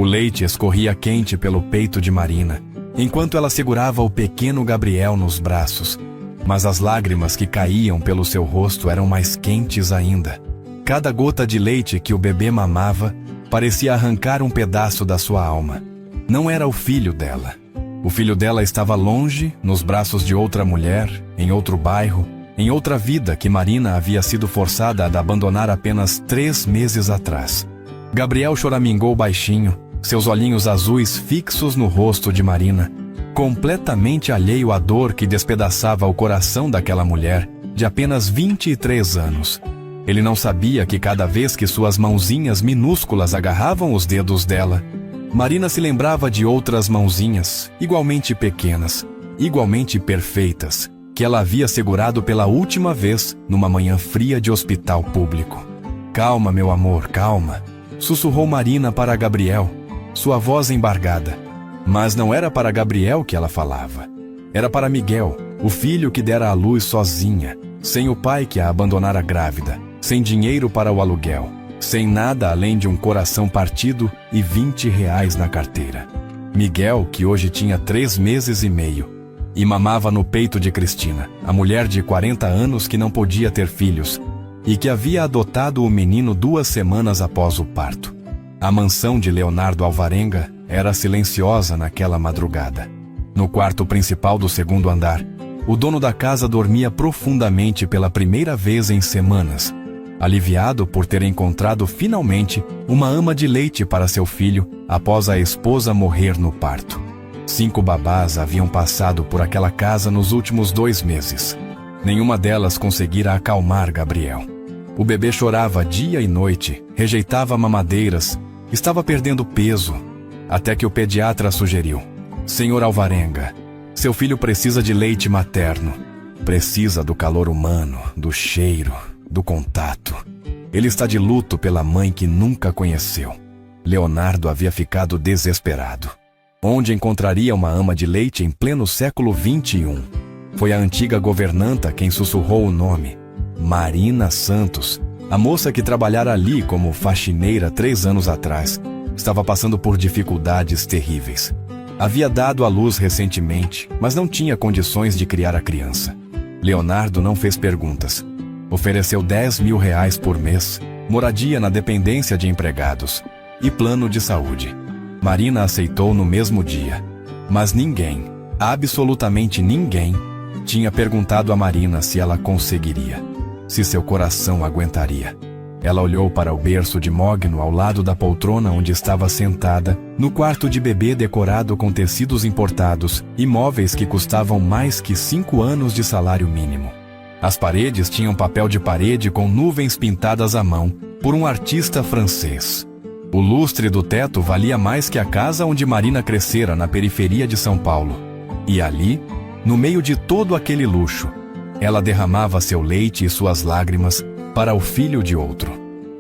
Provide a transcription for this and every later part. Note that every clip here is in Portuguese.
O leite escorria quente pelo peito de Marina, enquanto ela segurava o pequeno Gabriel nos braços. Mas as lágrimas que caíam pelo seu rosto eram mais quentes ainda. Cada gota de leite que o bebê mamava parecia arrancar um pedaço da sua alma. Não era o filho dela. O filho dela estava longe, nos braços de outra mulher, em outro bairro, em outra vida que Marina havia sido forçada a abandonar apenas 3 meses atrás. Gabriel choramingou baixinho, seus olhinhos azuis fixos no rosto de Marina, completamente alheio à dor que despedaçava o coração daquela mulher de apenas 23 anos. Ele não sabia que cada vez que suas mãozinhas minúsculas agarravam os dedos dela, Marina se lembrava de outras mãozinhas, igualmente pequenas, igualmente perfeitas, que ela havia segurado pela última vez numa manhã fria de hospital público. "Calma, meu amor, calma", sussurrou Marina para Gabriel, sua voz embargada. Mas não era para Gabriel que ela falava. Era para Miguel, o filho que dera à luz sozinha, sem o pai que a abandonara grávida, sem dinheiro para o aluguel, sem nada além de um coração partido e R$ 20 na carteira. Miguel, que hoje tinha 3 meses e meio, e mamava no peito de Cristina, a mulher de 40 anos que não podia ter filhos, e que havia adotado o menino 2 semanas após o parto. A mansão de Leonardo Alvarenga era silenciosa naquela madrugada. No quarto principal do 2º andar, o dono da casa dormia profundamente pela primeira vez em semanas, aliviado por ter encontrado finalmente uma ama de leite para seu filho após a esposa morrer no parto. 5 babás haviam passado por aquela casa nos últimos 2 meses. Nenhuma delas conseguira acalmar Gabriel. O bebê chorava dia e noite, rejeitava mamadeiras, estava perdendo peso, até que o pediatra sugeriu: "Senhor Alvarenga, seu filho precisa de leite materno. Precisa do calor humano, do cheiro, do contato. Ele está de luto pela mãe que nunca conheceu." Leonardo havia ficado desesperado. Onde encontraria uma ama de leite em pleno século XXI? Foi a antiga governanta quem sussurrou o nome: Marina Santos, a moça que trabalhara ali como faxineira 3 anos atrás. Estava passando por dificuldades terríveis. Havia dado à luz recentemente, mas não tinha condições de criar a criança. Leonardo não fez perguntas. Ofereceu R$ 10.000 por mês, moradia na dependência de empregados e plano de saúde. Marina aceitou no mesmo dia. Mas ninguém, absolutamente ninguém, tinha perguntado a Marina se ela conseguiria, se seu coração aguentaria. Ela olhou para o berço de mogno ao lado da poltrona onde estava sentada, no quarto de bebê decorado com tecidos importados e móveis que custavam mais que 5 anos de salário mínimo. As paredes tinham papel de parede com nuvens pintadas à mão por um artista francês. O lustre do teto valia mais que a casa onde Marina crescera na periferia de São Paulo. E ali, no meio de todo aquele luxo, ela derramava seu leite e suas lágrimas para o filho de outro.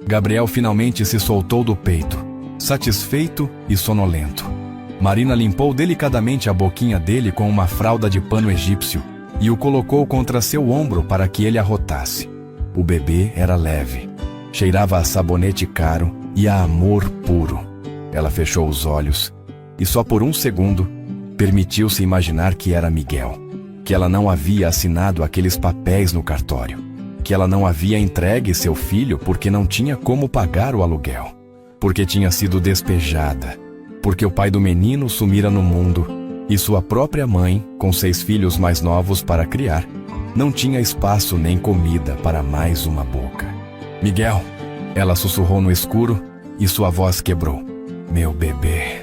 Gabriel finalmente se soltou do peito, satisfeito e sonolento. Marina limpou delicadamente a boquinha dele com uma fralda de pano egípcio e o colocou contra seu ombro para que ele arrotasse. O bebê era leve, cheirava a sabonete caro e a amor puro. Ela fechou os olhos e só por um segundo permitiu-se imaginar que era Miguel, que ela não havia assinado aqueles papéis no cartório, que ela não havia entregue seu filho porque não tinha como pagar o aluguel, porque tinha sido despejada, porque o pai do menino sumira no mundo e sua própria mãe, com 6 filhos mais novos para criar, não tinha espaço nem comida para mais uma boca. "Miguel", ela sussurrou no escuro e sua voz quebrou. "Meu bebê,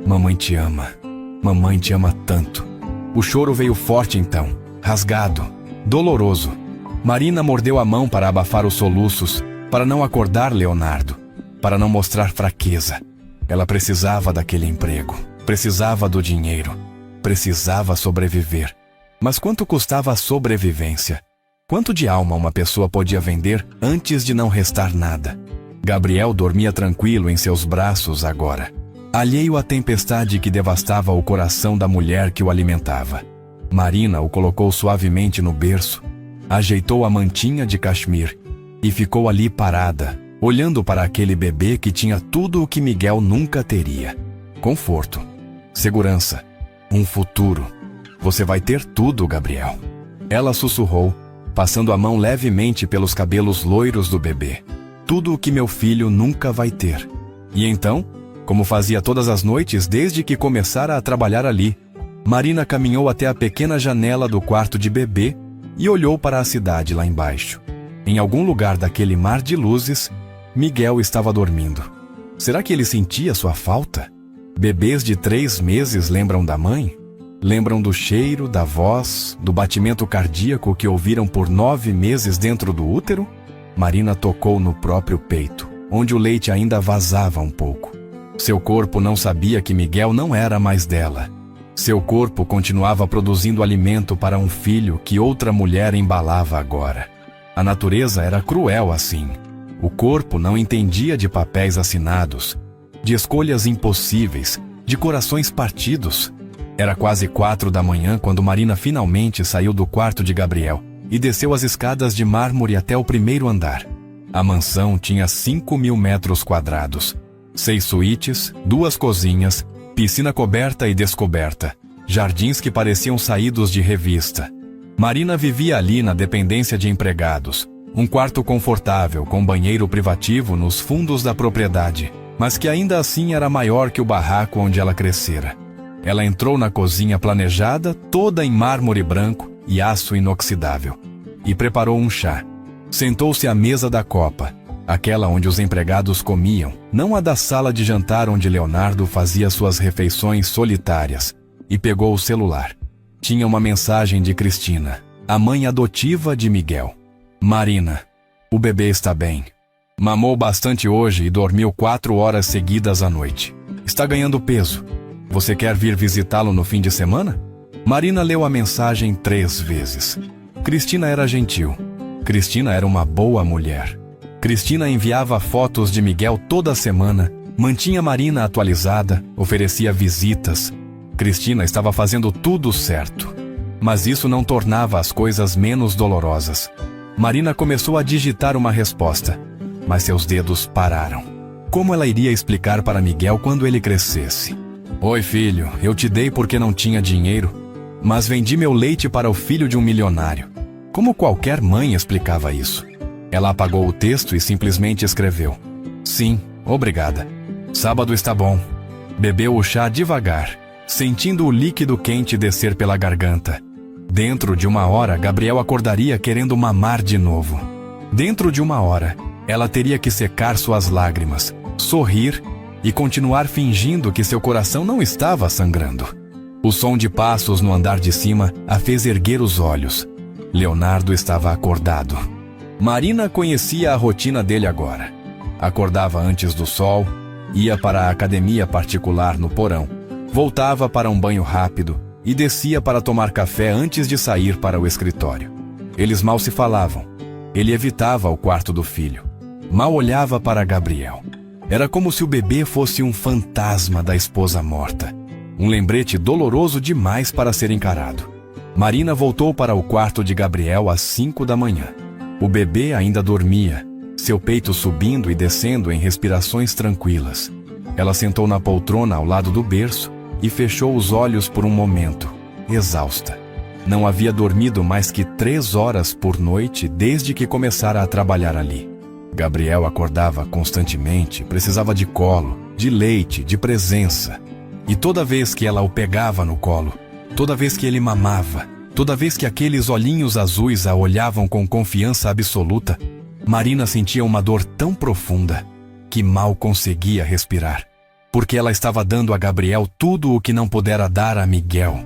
mamãe te ama tanto." O choro veio forte então, rasgado, doloroso. Marina mordeu a mão para abafar os soluços, para não acordar Leonardo, para não mostrar fraqueza. Ela precisava daquele emprego, precisava do dinheiro, precisava sobreviver. Mas quanto custava a sobrevivência? Quanto de alma uma pessoa podia vender antes de não restar nada? Gabriel dormia tranquilo em seus braços agora, alheio à tempestade que devastava o coração da mulher que o alimentava. Marina o colocou suavemente no berço, ajeitou a mantinha de cachemir e ficou ali parada, olhando para aquele bebê que tinha tudo o que Miguel nunca teria. conforto, segurança, um futuro. Você vai ter tudo, Gabriel. Ela sussurrou, passando a mão levemente pelos cabelos loiros do bebê. Tudo o que meu filho nunca vai ter. E então, como fazia todas as noites desde que começara a trabalhar ali, Marina caminhou até a pequena janela do quarto de bebê e olhou para a cidade lá embaixo. Em algum lugar daquele mar de luzes, Miguel estava dormindo. Será que ele sentia sua falta? Bebês de 3 meses lembram da mãe? Lembram do cheiro, da voz, do batimento cardíaco que ouviram por 9 meses dentro do útero? Marina tocou no próprio peito, onde o leite ainda vazava um pouco. Seu corpo não sabia que Miguel não era mais dela. Seu corpo continuava produzindo alimento para um filho que outra mulher embalava agora. A natureza era cruel assim. O corpo não entendia de papéis assinados, de escolhas impossíveis, de corações partidos. Era quase 4 da manhã quando Marina finalmente saiu do quarto de Gabriel e desceu as escadas de mármore até o primeiro andar. A mansão tinha 5.000 metros quadrados, 6 suítes, 2 cozinhas, piscina coberta e descoberta, jardins que pareciam saídos de revista. Marina vivia ali na dependência de empregados, um quarto confortável com banheiro privativo nos fundos da propriedade, mas que ainda assim era maior que o barraco onde ela crescera. Ela entrou na cozinha planejada, toda em mármore branco e aço inoxidável, e preparou um chá. Sentou-se à mesa da copa, aquela onde os empregados comiam, não a da sala de jantar onde Leonardo fazia suas refeições solitárias, e pegou o celular. Tinha uma mensagem de Cristina, a mãe adotiva de Miguel. Marina, o bebê está bem. Mamou bastante hoje e dormiu 4 horas seguidas à noite. Está ganhando peso. Você quer vir visitá-lo no fim de semana? Marina leu a mensagem 3 vezes. Cristina era gentil. Cristina era uma boa mulher. Cristina enviava fotos de Miguel toda semana, mantinha Marina atualizada, oferecia visitas. Cristina estava fazendo tudo certo. Mas isso não tornava as coisas menos dolorosas. Marina começou a digitar uma resposta, mas seus dedos pararam. Como ela iria explicar para Miguel quando ele crescesse? Oi, filho, eu te dei porque não tinha dinheiro, mas vendi meu leite para o filho de um milionário. Como qualquer mãe explicava isso? Ela apagou o texto e simplesmente escreveu: sim, obrigada. Sábado está bom. Bebeu o chá devagar, sentindo o líquido quente descer pela garganta. Dentro de 1 hora, Gabriel acordaria querendo mamar de novo. Dentro de 1 hora, ela teria que secar suas lágrimas, sorrir e continuar fingindo que seu coração não estava sangrando. O som de passos no andar de cima a fez erguer os olhos. Leonardo estava acordado. Marina conhecia a rotina dele agora. Acordava antes do sol, ia para a academia particular no porão, voltava para um banho rápido e descia para tomar café antes de sair para o escritório. Eles mal se falavam. Ele evitava o quarto do filho. Mal olhava para Gabriel. Era como se o bebê fosse um fantasma da esposa morta. Um lembrete doloroso demais para ser encarado. Marina voltou para o quarto de Gabriel às 5 da manhã. O bebê ainda dormia, seu peito subindo e descendo em respirações tranquilas. Ela sentou na poltrona ao lado do berço e fechou os olhos por um momento, exausta. Não havia dormido mais que 3 horas por noite desde que começara a trabalhar ali. Gabriel acordava constantemente, precisava de colo, de leite, de presença. E toda vez que ela o pegava no colo, toda vez que ele mamava, toda vez que aqueles olhinhos azuis a olhavam com confiança absoluta, Marina sentia uma dor tão profunda que mal conseguia respirar. Porque ela estava dando a Gabriel tudo o que não pudera dar a Miguel.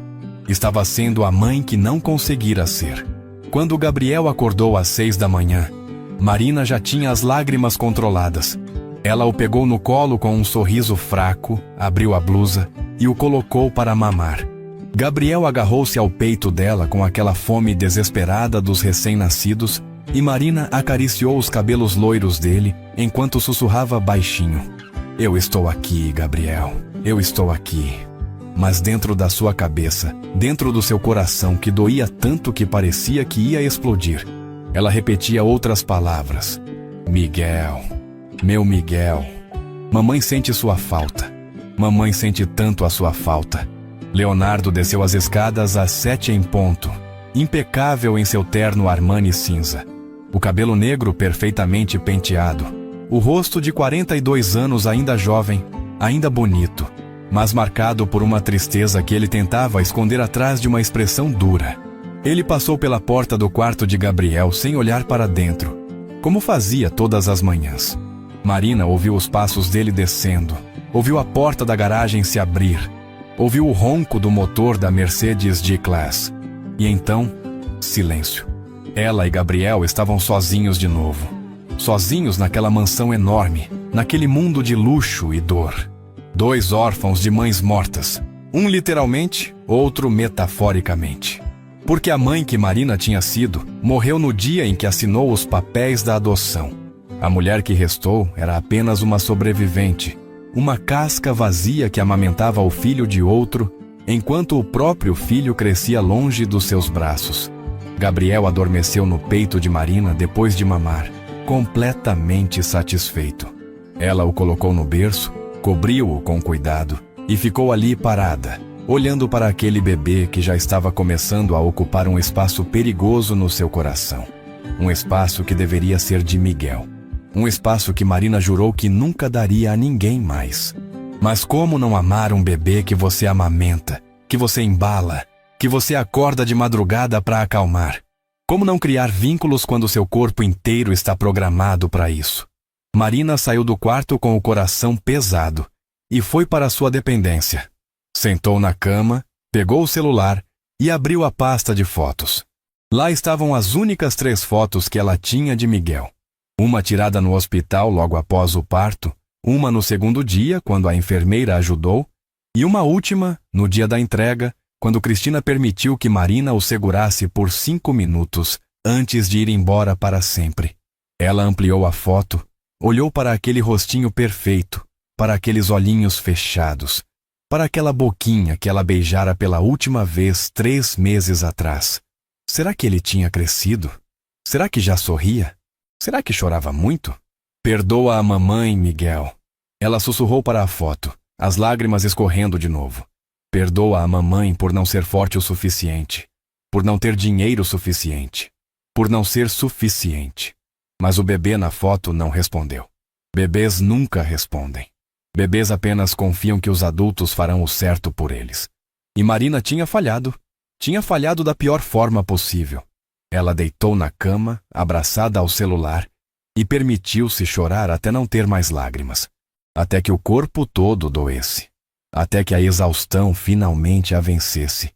Estava sendo a mãe que não conseguira ser. Quando Gabriel acordou às 6 da manhã, Marina já tinha as lágrimas controladas. Ela o pegou no colo com um sorriso fraco, abriu a blusa e o colocou para mamar. Gabriel agarrou-se ao peito dela com aquela fome desesperada dos recém-nascidos e Marina acariciou os cabelos loiros dele enquanto sussurrava baixinho: eu estou aqui, Gabriel, eu estou aqui. Mas dentro da sua cabeça, dentro do seu coração que doía tanto que parecia que ia explodir, ela repetia outras palavras: Miguel, meu Miguel. Mamãe sente sua falta. Mamãe sente tanto a sua falta. Leonardo desceu as escadas às 7 em ponto, impecável em seu terno Armani cinza. O cabelo negro perfeitamente penteado. O rosto de 42 anos ainda jovem, ainda bonito, mas marcado por uma tristeza que ele tentava esconder atrás de uma expressão dura. Ele passou pela porta do quarto de Gabriel sem olhar para dentro, como fazia todas as manhãs. Marina ouviu os passos dele descendo, ouviu a porta da garagem se abrir, ouviu o ronco do motor da Mercedes G-Class. E então, silêncio. Ela e Gabriel estavam sozinhos de novo. Sozinhos naquela mansão enorme, naquele mundo de luxo e dor. 2 órfãos de mães mortas, um literalmente, outro metaforicamente. Porque a mãe que Marina tinha sido, morreu no dia em que assinou os papéis da adoção. A mulher que restou era apenas uma sobrevivente, uma casca vazia que amamentava o filho de outro, enquanto o próprio filho crescia longe dos seus braços. Gabriel adormeceu no peito de Marina depois de mamar, completamente satisfeito. Ela o colocou no berço, cobriu-o com cuidado e ficou ali parada, olhando para aquele bebê que já estava começando a ocupar um espaço perigoso no seu coração. Um espaço que deveria ser de Miguel. Um espaço que Marina jurou que nunca daria a ninguém mais. Mas como não amar um bebê que você amamenta, que você embala, que você acorda de madrugada para acalmar? Como não criar vínculos quando seu corpo inteiro está programado para isso? Marina saiu do quarto com o coração pesado e foi para sua dependência. Sentou na cama, pegou o celular e abriu a pasta de fotos. Lá estavam as únicas 3 fotos que ela tinha de Miguel. Uma tirada no hospital logo após o parto, uma no segundo dia, quando a enfermeira ajudou, e uma última, no dia da entrega, quando Cristina permitiu que Marina o segurasse por 5 minutos antes de ir embora para sempre. Ela ampliou a foto, olhou para aquele rostinho perfeito, para aqueles olhinhos fechados, para aquela boquinha que ela beijara pela última vez 3 meses atrás. Será que ele tinha crescido? Será que já sorria? Será que chorava muito? Perdoa a mamãe, Miguel. Ela sussurrou para a foto, as lágrimas escorrendo de novo. Perdoa a mamãe por não ser forte o suficiente, por não ter dinheiro suficiente, por não ser suficiente. Mas o bebê na foto não respondeu. Bebês nunca respondem. Bebês apenas confiam que os adultos farão o certo por eles. E Marina tinha falhado. Tinha falhado da pior forma possível. Ela deitou na cama, abraçada ao celular, e permitiu-se chorar até não ter mais lágrimas. Até que o corpo todo doesse. Até que a exaustão finalmente a vencesse.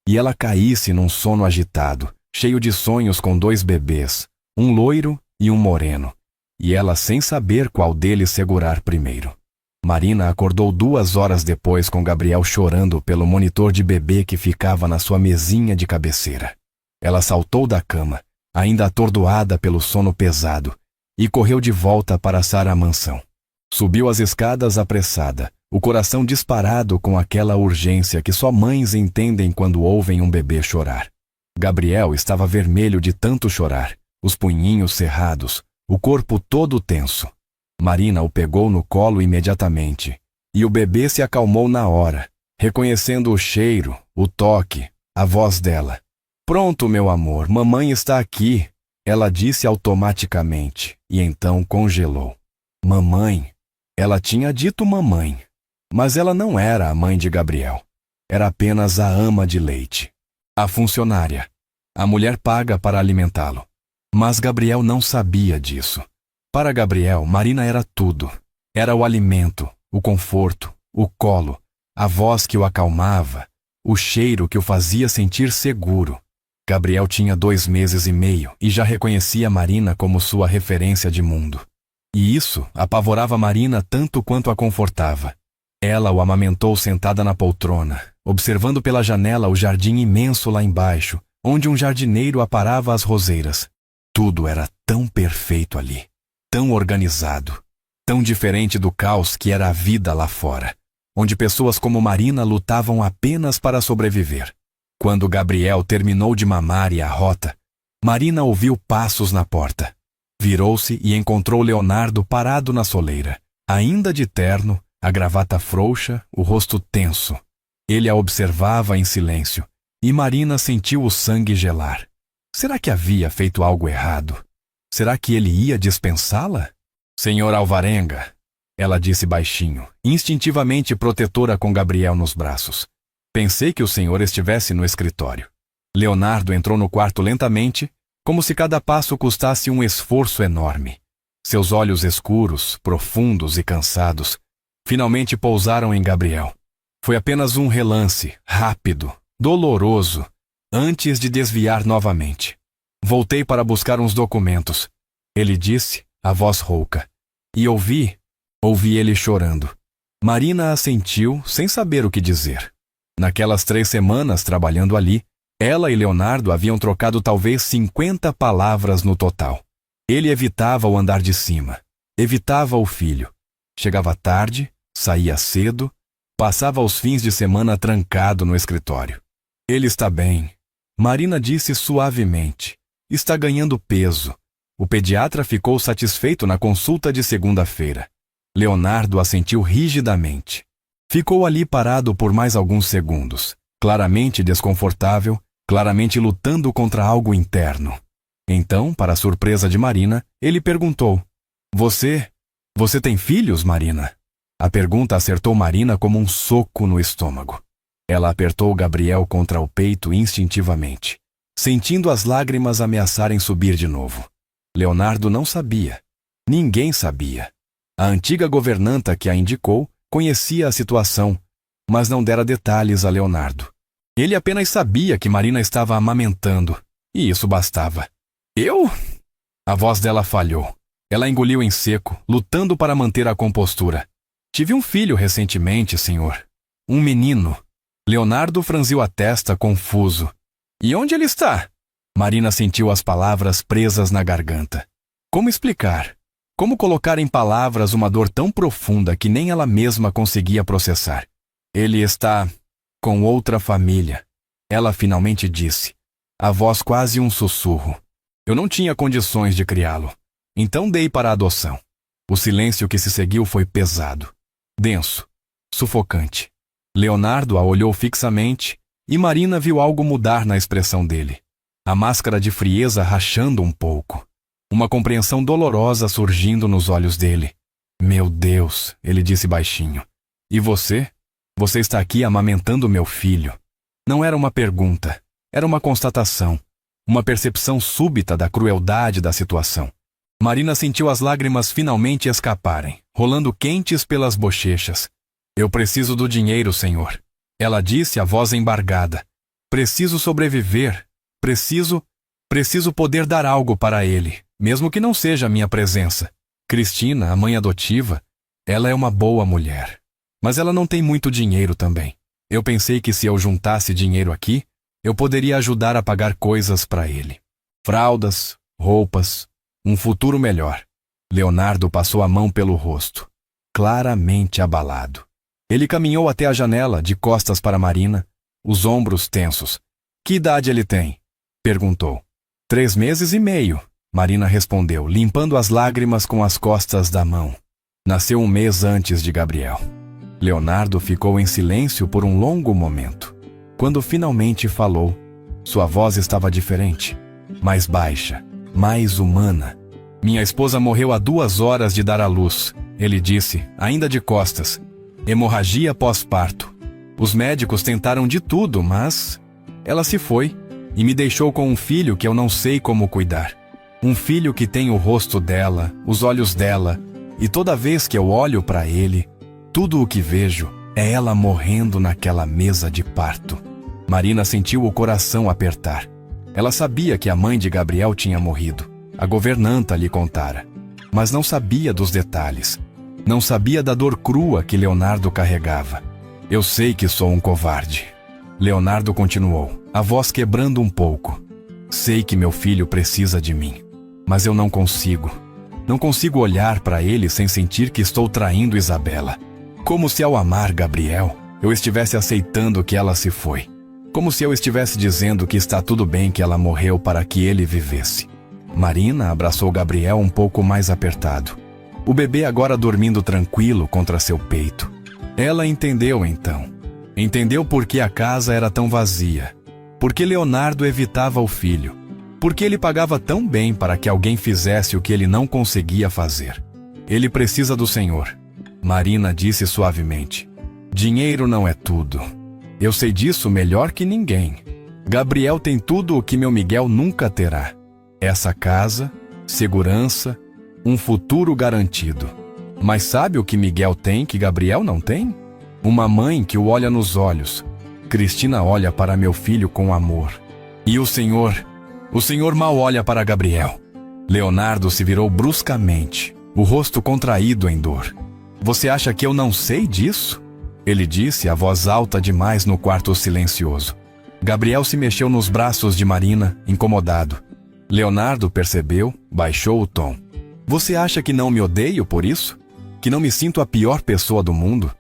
E ela caísse num sono agitado, cheio de sonhos com 2 bebês, um loiro e um moreno. E ela sem saber qual deles segurar primeiro. Marina acordou 2 horas depois com Gabriel chorando pelo monitor de bebê que ficava na sua mesinha de cabeceira. Ela saltou da cama, ainda atordoada pelo sono pesado, e correu de volta para a mansão. Subiu as escadas apressada, o coração disparado com aquela urgência que só mães entendem quando ouvem um bebê chorar. Gabriel estava vermelho de tanto chorar, os punhinhos cerrados, o corpo todo tenso. Marina o pegou no colo imediatamente, e o bebê se acalmou na hora, reconhecendo o cheiro, o toque, a voz dela. Pronto, meu amor, mamãe está aqui, ela disse automaticamente, e então congelou. Mamãe. Ela tinha dito mamãe, mas ela não era a mãe de Gabriel. Era apenas a ama de leite, a funcionária. A mulher paga para alimentá-lo. Mas Gabriel não sabia disso. Para Gabriel, Marina era tudo. Era o alimento, o conforto, o colo, a voz que o acalmava, o cheiro que o fazia sentir seguro. Gabriel tinha 2 meses e meio e já reconhecia Marina como sua referência de mundo. E isso apavorava Marina tanto quanto a confortava. Ela o amamentou sentada na poltrona, observando pela janela o jardim imenso lá embaixo, onde um jardineiro aparava as roseiras. Tudo era tão perfeito ali, tão organizado, tão diferente do caos que era a vida lá fora, onde pessoas como Marina lutavam apenas para sobreviver. Quando Gabriel terminou de mamar e a rota, Marina ouviu passos na porta. Virou-se e encontrou Leonardo parado na soleira, ainda de terno, A gravata frouxa, o rosto tenso. Ele a observava em silêncio, e Marina sentiu o sangue gelar. Será que havia feito algo errado? Será que ele ia dispensá-la? Senhor Alvarenga, ela disse baixinho, instintivamente protetora com Gabriel nos braços. Pensei que o senhor estivesse no escritório. Leonardo entrou no quarto lentamente, como se cada passo custasse um esforço enorme. Seus olhos escuros, profundos e cansados, finalmente pousaram em Gabriel. Foi apenas um relance, rápido, doloroso, antes de desviar novamente. Voltei para buscar uns documentos. Ele disse, a voz rouca. E ouvi ele chorando. Marina assentiu, sem saber o que dizer. Naquelas 3 semanas trabalhando ali, ela e Leonardo haviam trocado talvez 50 palavras no total. Ele evitava o andar de cima, evitava o filho. Chegava tarde, saía cedo, passava os fins de semana trancado no escritório. Ele está bem, Marina disse suavemente. Está ganhando peso. O pediatra ficou satisfeito na consulta de segunda-feira. Leonardo assentiu rigidamente. Ficou ali parado por mais alguns segundos, claramente desconfortável, claramente lutando contra algo interno. Então, para a surpresa de Marina, ele perguntou: Você tem filhos, Marina? A pergunta acertou Marina como um soco no estômago. Ela apertou Gabriel contra o peito instintivamente, sentindo as lágrimas ameaçarem subir de novo. Leonardo não sabia. Ninguém sabia. A antiga governanta que a indicou conhecia a situação, mas não dera detalhes a Leonardo. Ele apenas sabia que Marina estava amamentando, e isso bastava. Eu? A voz dela falhou. Ela engoliu em seco, lutando para manter a compostura. Tive um filho recentemente, senhor. Um menino. Leonardo franziu a testa, confuso. E onde ele está? Marina sentiu as palavras presas na garganta. Como explicar? Como colocar em palavras uma dor tão profunda que nem ela mesma conseguia processar? Ele está com outra família. Ela finalmente disse, a voz quase um sussurro. Eu não tinha condições de criá-lo, então dei para a adoção. O silêncio que se seguiu foi pesado, denso, sufocante. Leonardo a olhou fixamente e Marina viu algo mudar na expressão dele. A máscara de frieza rachando um pouco. Uma compreensão dolorosa surgindo nos olhos dele. Meu Deus, ele disse baixinho. E você? Você está aqui amamentando meu filho. Não era uma pergunta, era uma constatação. Uma percepção súbita da crueldade da situação. Marina sentiu as lágrimas finalmente escaparem, rolando quentes pelas bochechas. Eu preciso do dinheiro, senhor. Ela disse, a voz embargada. Preciso sobreviver. Preciso poder dar algo para ele, mesmo que não seja a minha presença. Cristina, a mãe adotiva, ela é uma boa mulher. Mas ela não tem muito dinheiro também. Eu pensei que se eu juntasse dinheiro aqui, eu poderia ajudar a pagar coisas para ele. Fraldas, roupas, um futuro melhor. Leonardo passou a mão pelo rosto, claramente abalado. Ele caminhou até a janela, de costas para Marina, os ombros tensos. Que idade ele tem? Perguntou. 3 meses e meio, Marina respondeu, limpando as lágrimas com as costas da mão. Nasceu 1 mês antes de Gabriel. Leonardo ficou em silêncio por um longo momento. Quando finalmente falou, sua voz estava diferente, mais baixa, mais humana. Minha esposa morreu há 2 horas de dar à luz, ele disse, ainda de costas. Hemorragia pós-parto. Os médicos tentaram de tudo, mas ela se foi e me deixou com um filho que eu não sei como cuidar. Um filho que tem o rosto dela, os olhos dela, e toda vez que eu olho para ele, tudo o que vejo é ela morrendo naquela mesa de parto. Marina sentiu o coração apertar. Ela sabia que a mãe de Gabriel tinha morrido. A governanta lhe contara. Mas não sabia dos detalhes. Não sabia da dor crua que Leonardo carregava. Eu sei que sou um covarde. Leonardo continuou, a voz quebrando um pouco. Sei que meu filho precisa de mim. Mas eu não consigo. Não consigo olhar para ele sem sentir que estou traindo Isabela. Como se ao amar Gabriel, eu estivesse aceitando que ela se foi. Como se eu estivesse dizendo que está tudo bem que ela morreu para que ele vivesse. Marina abraçou Gabriel um pouco mais apertado. o bebê agora dormindo tranquilo contra seu peito. Ela entendeu então. Entendeu por que a casa era tão vazia. Por que Leonardo evitava o filho. Por que ele pagava tão bem para que alguém fizesse o que ele não conseguia fazer. Ele precisa do Senhor. Marina disse suavemente. Dinheiro não é tudo. Eu sei disso melhor que ninguém. Gabriel tem tudo o que meu Miguel nunca terá. Essa casa, segurança, um futuro garantido. Mas sabe o que Miguel tem que Gabriel não tem? Uma mãe que o olha nos olhos. Cristina olha para meu filho com amor. E o Senhor mal olha para Gabriel. Leonardo se virou bruscamente, o rosto contraído em dor. Você acha que eu não sei disso? Ele disse a voz alta demais no quarto silencioso. Gabriel se mexeu nos braços de Marina, incomodado. Leonardo percebeu, baixou o tom. Você acha que não me odeio por isso? Que não me sinto a pior pessoa do mundo?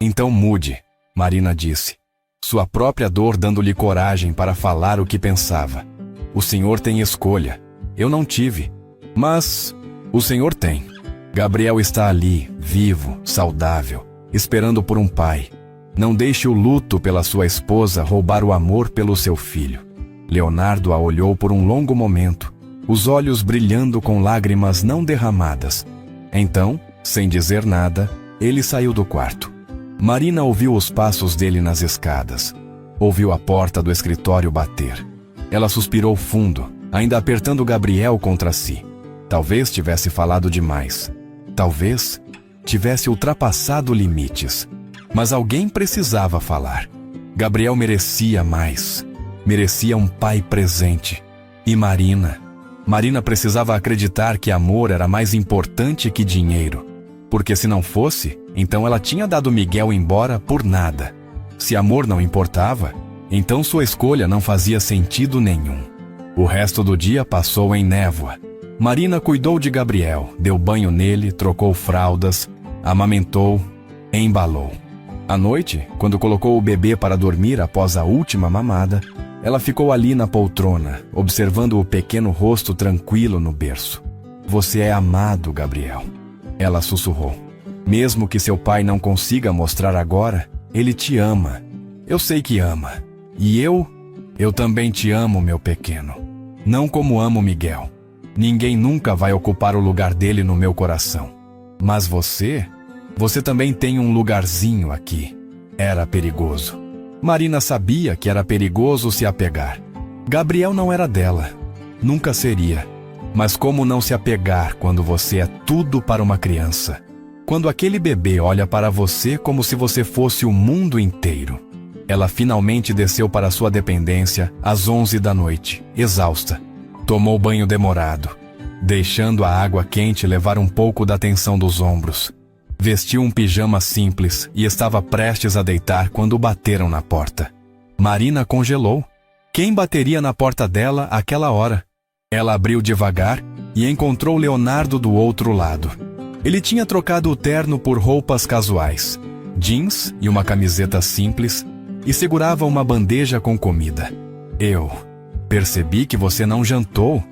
Então mude, Marina disse. Sua própria dor dando-lhe coragem para falar o que pensava. O Senhor tem escolha. Eu não tive. Mas o Senhor tem. Gabriel está ali, vivo, saudável, esperando por um pai. Não deixe o luto pela sua esposa roubar o amor pelo seu filho. Leonardo a olhou por um longo momento, os olhos brilhando com lágrimas não derramadas. Então, sem dizer nada, ele saiu do quarto. Marina ouviu os passos dele nas escadas. Ouviu a porta do escritório bater. Ela suspirou fundo, ainda apertando Gabriel contra si. Talvez tivesse falado demais. Talvez tivesse ultrapassado limites. Mas alguém precisava falar. Gabriel merecia mais. Merecia um pai presente. E Marina? Marina precisava acreditar que amor era mais importante que dinheiro. Porque se não fosse, então ela tinha dado Miguel embora por nada. Se amor não importava, então sua escolha não fazia sentido nenhum. O resto do dia passou em névoa. Marina cuidou de Gabriel, deu banho nele, trocou fraldas, amamentou, embalou. À noite, quando colocou o bebê para dormir após a última mamada, ela ficou ali na poltrona, observando o pequeno rosto tranquilo no berço. Você é amado, Gabriel. Ela sussurrou. Mesmo que seu pai não consiga mostrar agora, ele te ama. Eu sei que ama. E eu também te amo, meu pequeno. Não como amo Miguel. Ninguém nunca vai ocupar o lugar dele no meu coração. Mas você também tem um lugarzinho aqui. Era perigoso. Marina sabia que era perigoso se apegar. Gabriel não era dela. Nunca seria. Mas como não se apegar quando você é tudo para uma criança? Quando aquele bebê olha para você como se você fosse o mundo inteiro. Ela finalmente desceu para sua dependência às 11 da noite, exausta. Tomou banho demorado, deixando a água quente levar um pouco da tensão dos ombros. Vestiu um pijama simples e estava prestes a deitar quando bateram na porta. Marina congelou. Quem bateria na porta dela àquela hora? Ela abriu devagar e encontrou Leonardo do outro lado. Ele tinha trocado o terno por roupas casuais, jeans e uma camiseta simples, e segurava uma bandeja com comida. Eu percebi que você não jantou,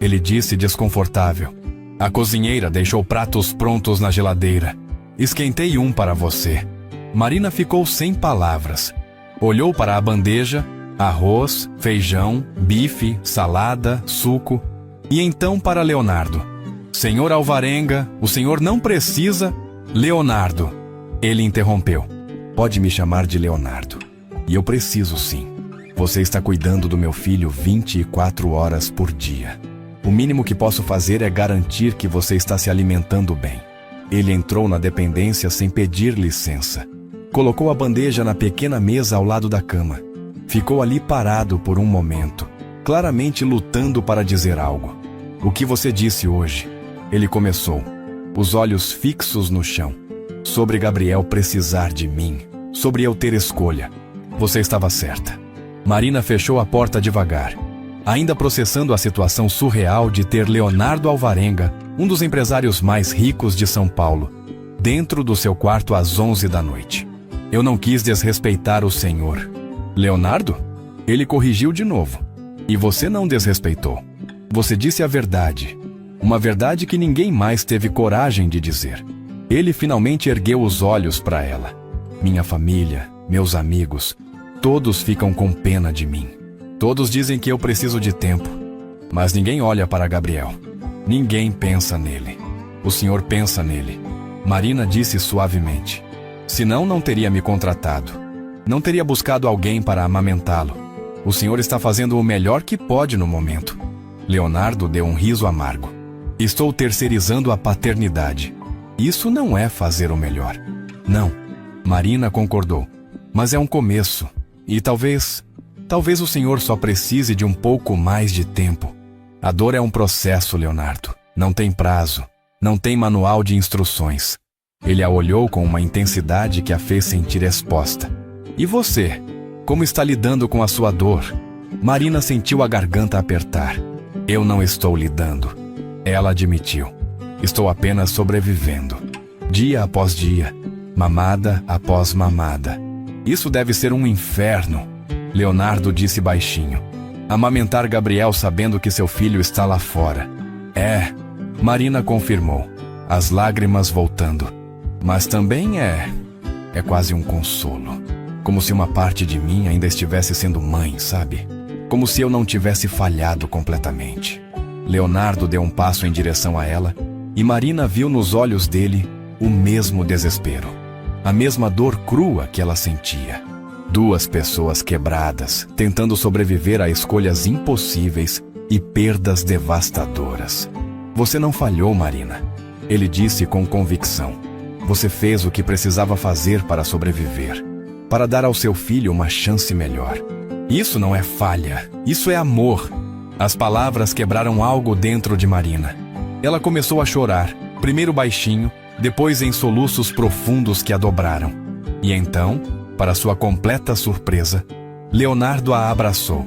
ele disse desconfortável. A cozinheira deixou pratos prontos na geladeira. Esquentei um para você. Marina ficou sem palavras. Olhou para a bandeja, arroz, feijão, bife, salada, suco, e então para Leonardo. Senhor Alvarenga, o senhor não precisa... Leonardo. Ele interrompeu. Pode me chamar de Leonardo. E eu preciso sim. Você está cuidando do meu filho 24 horas por dia. O mínimo que posso fazer é garantir que você está se alimentando bem. Ele entrou na dependência sem pedir licença. Colocou a bandeja na pequena mesa ao lado da cama. Ficou ali parado por um momento, claramente lutando para dizer algo. O que você disse hoje? Ele começou, os olhos fixos no chão. Sobre Gabriel precisar de mim, sobre eu ter escolha. Você estava certa. Marina fechou a porta devagar, ainda processando a situação surreal de ter Leonardo Alvarenga, um dos empresários mais ricos de São Paulo, dentro do seu quarto às 11 da noite. Eu não quis desrespeitar o senhor. Leonardo? Ele corrigiu de novo. E você não desrespeitou. Você disse a verdade. Uma verdade que ninguém mais teve coragem de dizer. Ele finalmente ergueu os olhos para ela. Minha família, meus amigos, todos ficam com pena de mim. Todos dizem que eu preciso de tempo, mas ninguém olha para Gabriel. Ninguém pensa nele. O senhor pensa nele. Marina disse suavemente. Senão não teria me contratado. Não teria buscado alguém para amamentá-lo. O senhor está fazendo o melhor que pode no momento. Leonardo deu um riso amargo. Estou terceirizando a paternidade. Isso não é fazer o melhor. Não. Marina concordou. Mas é um começo. E talvez o senhor só precise de um pouco mais de tempo. A dor é um processo, Leonardo. Não tem prazo. Não tem manual de instruções. Ele a olhou com uma intensidade que a fez sentir exposta. E você? Como está lidando com a sua dor? Marina sentiu a garganta apertar. Eu não estou lidando. Ela admitiu. Estou apenas sobrevivendo. Dia após dia. Mamada após mamada. Isso deve ser um inferno. Leonardo disse baixinho. Amamentar Gabriel sabendo que seu filho está lá fora. É. Marina confirmou. As lágrimas voltando. Mas também é quase um consolo. Como se uma parte de mim ainda estivesse sendo mãe, sabe? Como se eu não tivesse falhado completamente. Leonardo deu um passo em direção a ela e Marina viu nos olhos dele o mesmo desespero. A mesma dor crua que ela sentia. Duas pessoas quebradas, tentando sobreviver a escolhas impossíveis e perdas devastadoras. Você não falhou, Marina. Ele disse com convicção. Você fez o que precisava fazer para sobreviver. Para dar ao seu filho uma chance melhor. Isso não é falha, isso é amor. As palavras quebraram algo dentro de Marina. Ela começou a chorar, primeiro baixinho, depois em soluços profundos que a dobraram. E então, para sua completa surpresa, Leonardo a abraçou.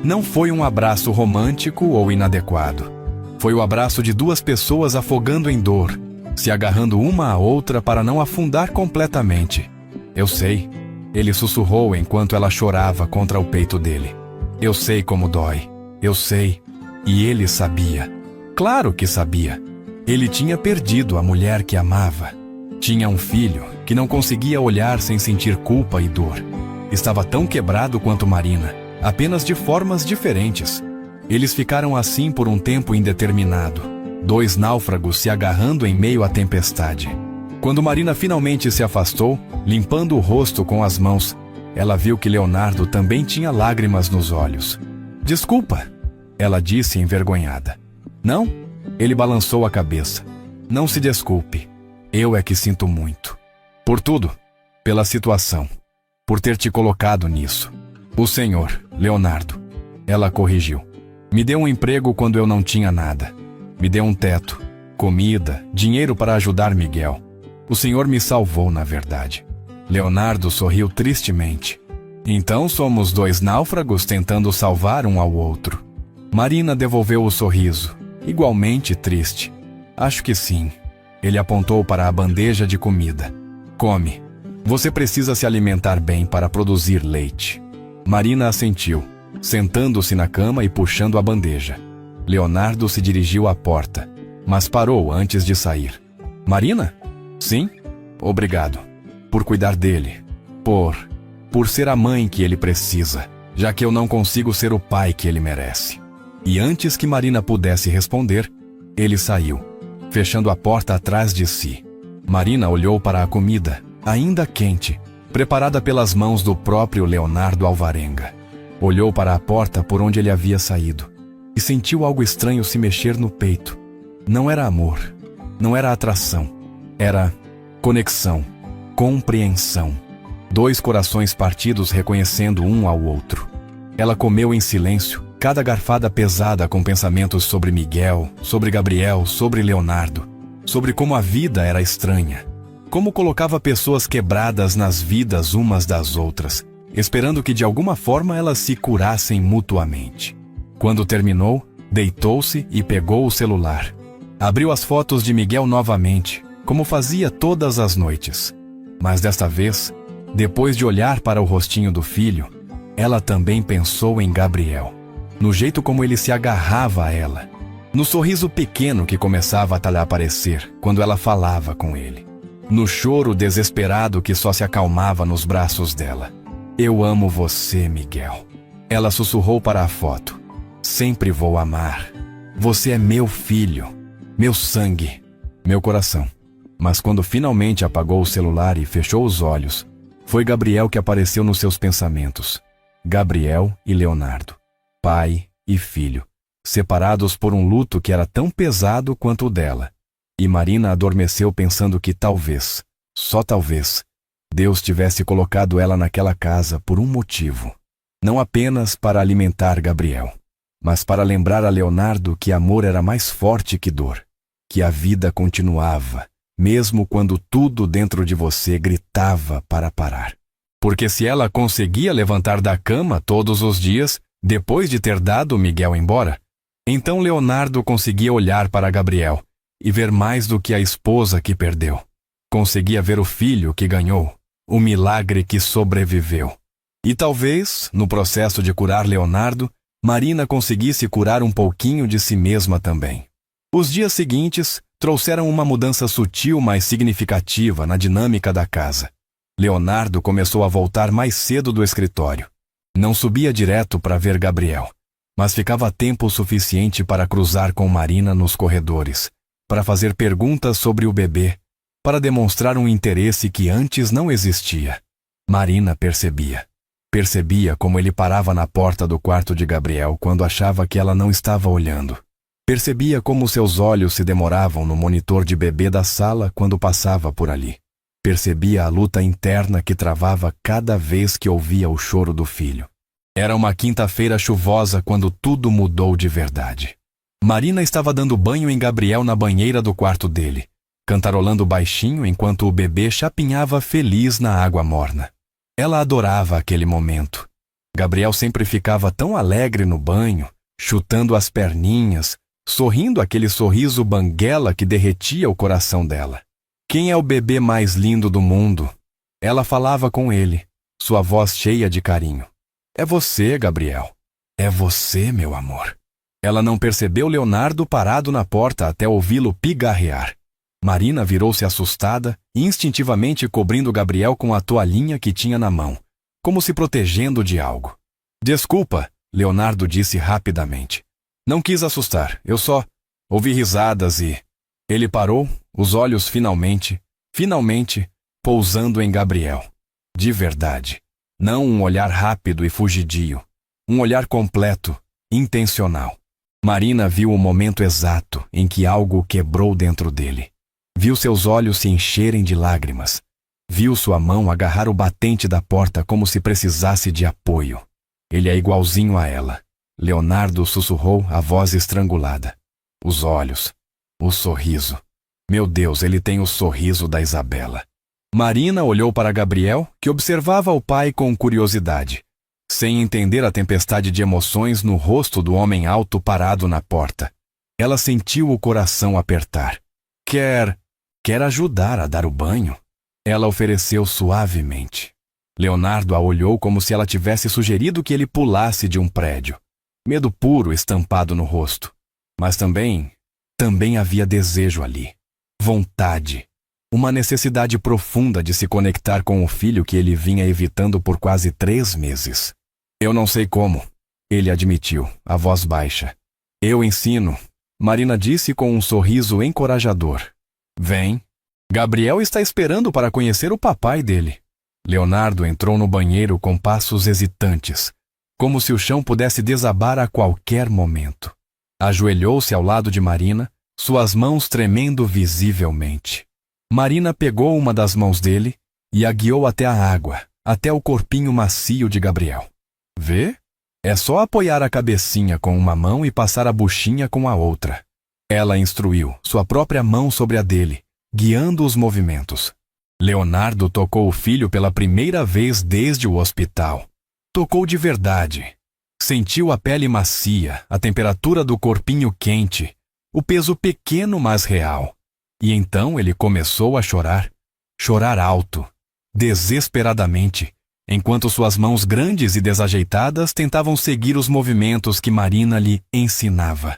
Não foi um abraço romântico ou inadequado. Foi o abraço de duas pessoas afogando em dor, se agarrando uma à outra para não afundar completamente. Eu sei. Ele sussurrou enquanto ela chorava contra o peito dele. Eu sei como dói. Eu sei. E ele sabia. Claro que sabia. Ele tinha perdido a mulher que amava. Tinha um filho que não conseguia olhar sem sentir culpa e dor. Estava tão quebrado quanto Marina, apenas de formas diferentes. Eles ficaram assim por um tempo indeterminado. Dois náufragos se agarrando em meio à tempestade. Quando Marina finalmente se afastou, limpando o rosto com as mãos, ela viu que Leonardo também tinha lágrimas nos olhos. Desculpa, ela disse envergonhada. Não? Ele balançou a cabeça. Não se desculpe. Eu é que sinto muito. Por tudo. Pela situação. Por ter te colocado nisso. O senhor, Leonardo. Ela corrigiu. Me deu um emprego quando eu não tinha nada. Me deu um teto, comida, dinheiro para ajudar Miguel. O senhor me salvou, na verdade. Leonardo sorriu tristemente. Então somos dois náufragos tentando salvar um ao outro. Marina devolveu o sorriso, igualmente triste. Acho que sim. Ele apontou para a bandeja de comida. Come. Você precisa se alimentar bem para produzir leite. Marina assentiu, sentando-se na cama e puxando a bandeja. Leonardo se dirigiu à porta, mas parou antes de sair. Marina? Sim? Obrigado. Por cuidar dele. Por ser a mãe que ele precisa, já que eu não consigo ser o pai que ele merece. E antes que Marina pudesse responder, ele saiu, fechando a porta atrás de si. Marina olhou para a comida, ainda quente, preparada pelas mãos do próprio Leonardo Alvarenga. Olhou para a porta por onde ele havia saído e sentiu algo estranho se mexer no peito. Não era amor, não era atração. Era conexão, compreensão. Dois corações partidos reconhecendo um ao outro. Ela comeu em silêncio, cada garfada pesada com pensamentos sobre Miguel, sobre Gabriel, sobre Leonardo, sobre como a vida era estranha, como colocava pessoas quebradas nas vidas umas das outras, esperando que de alguma forma elas se curassem mutuamente. Quando terminou, deitou-se e pegou o celular. Abriu as fotos de Miguel novamente, como fazia todas as noites. Mas desta vez, depois de olhar para o rostinho do filho, ela também pensou em Gabriel, no jeito como ele se agarrava a ela. no sorriso pequeno que começava a lhe aparecer quando ela falava com ele, no choro desesperado que só se acalmava nos braços dela. Eu amo você, Miguel. Ela sussurrou para a foto. Sempre vou amar. Você é meu filho, meu sangue, meu coração. Mas quando finalmente apagou o celular e fechou os olhos, foi Gabriel que apareceu nos seus pensamentos. Gabriel e Leonardo, pai e filho, separados por um luto que era tão pesado quanto o dela. E Marina adormeceu pensando que talvez, só talvez, Deus tivesse colocado ela naquela casa por um motivo. Não apenas para alimentar Gabriel, mas para lembrar a Leonardo que amor era mais forte que dor, que a vida continuava, mesmo quando tudo dentro de você gritava para parar. Porque se ela conseguia levantar da cama todos os dias, depois de ter dado Miguel embora, então Leonardo conseguia olhar para Gabriel e ver mais do que a esposa que perdeu. Conseguia ver o filho que ganhou, o milagre que sobreviveu. E talvez, no processo de curar Leonardo, Marina conseguisse curar um pouquinho de si mesma também. Os dias seguintes trouxeram uma mudança sutil, mas significativa na dinâmica da casa. Leonardo começou a voltar mais cedo do escritório. Não subia direto para ver Gabriel, mas ficava tempo suficiente para cruzar com Marina nos corredores, para fazer perguntas sobre o bebê, para demonstrar um interesse que antes não existia. Marina percebia. Percebia como ele parava na porta do quarto de Gabriel quando achava que ela não estava olhando. Percebia como seus olhos se demoravam no monitor de bebê da sala quando passava por ali. Percebia a luta interna que travava cada vez que ouvia o choro do filho. Era uma quinta-feira chuvosa quando tudo mudou de verdade. Marina estava dando banho em Gabriel na banheira do quarto dele, cantarolando baixinho enquanto o bebê chapinhava feliz na água morna. Ela adorava aquele momento. Gabriel sempre ficava tão alegre no banho, chutando as perninhas, sorrindo aquele sorriso banguela que derretia o coração dela. Quem é o bebê mais lindo do mundo? Ela falava com ele, sua voz cheia de carinho. É você, Gabriel. É você, meu amor. Ela não percebeu Leonardo parado na porta até ouvi-lo pigarrear. Marina virou-se assustada e instintivamente cobrindo Gabriel com a toalhinha que tinha na mão, como se protegendo de algo. Desculpa, Leonardo disse rapidamente. Não quis assustar, eu só ouvi risadas e... Ele parou, os olhos finalmente, pousando em Gabriel. De verdade. Não um olhar rápido e fugidio. Um olhar completo, intencional. Marina viu o momento exato em que algo quebrou dentro dele. Viu seus olhos se encherem de lágrimas. Viu sua mão agarrar o batente da porta como se precisasse de apoio. Ele é igualzinho a ela. Leonardo sussurrou, a voz estrangulada. Os olhos. O sorriso. Meu Deus, ele tem o sorriso da Isabela. Marina olhou para Gabriel, que observava o pai com curiosidade, sem entender a tempestade de emoções no rosto do homem alto parado na porta. Ela sentiu o coração apertar. Quer ajudar a dar o banho? Ela ofereceu suavemente. Leonardo a olhou como se ela tivesse sugerido que ele pulasse de um prédio. Medo puro estampado no rosto. Mas também havia desejo ali. Vontade. Uma necessidade profunda de se conectar com o filho que ele vinha evitando por quase 3 meses. Eu não sei como, ele admitiu, a voz baixa. Eu ensino, Marina disse com um sorriso encorajador. Vem. Gabriel está esperando para conhecer o papai dele. Leonardo entrou no banheiro com passos hesitantes, como se o chão pudesse desabar a qualquer momento. Ajoelhou-se ao lado de Marina, suas mãos tremendo visivelmente. Marina pegou uma das mãos dele e a guiou até a água, até o corpinho macio de Gabriel. Vê? É só apoiar a cabecinha com uma mão e passar a buchinha com a outra. Ela instruiu, sua própria mão sobre a dele, guiando os movimentos. Leonardo tocou o filho pela primeira vez desde o hospital. Tocou de verdade. Sentiu a pele macia, a temperatura do corpinho quente, o peso pequeno mas real. E então ele começou a chorar. Chorar alto, desesperadamente, enquanto suas mãos grandes e desajeitadas tentavam seguir os movimentos que Marina lhe ensinava.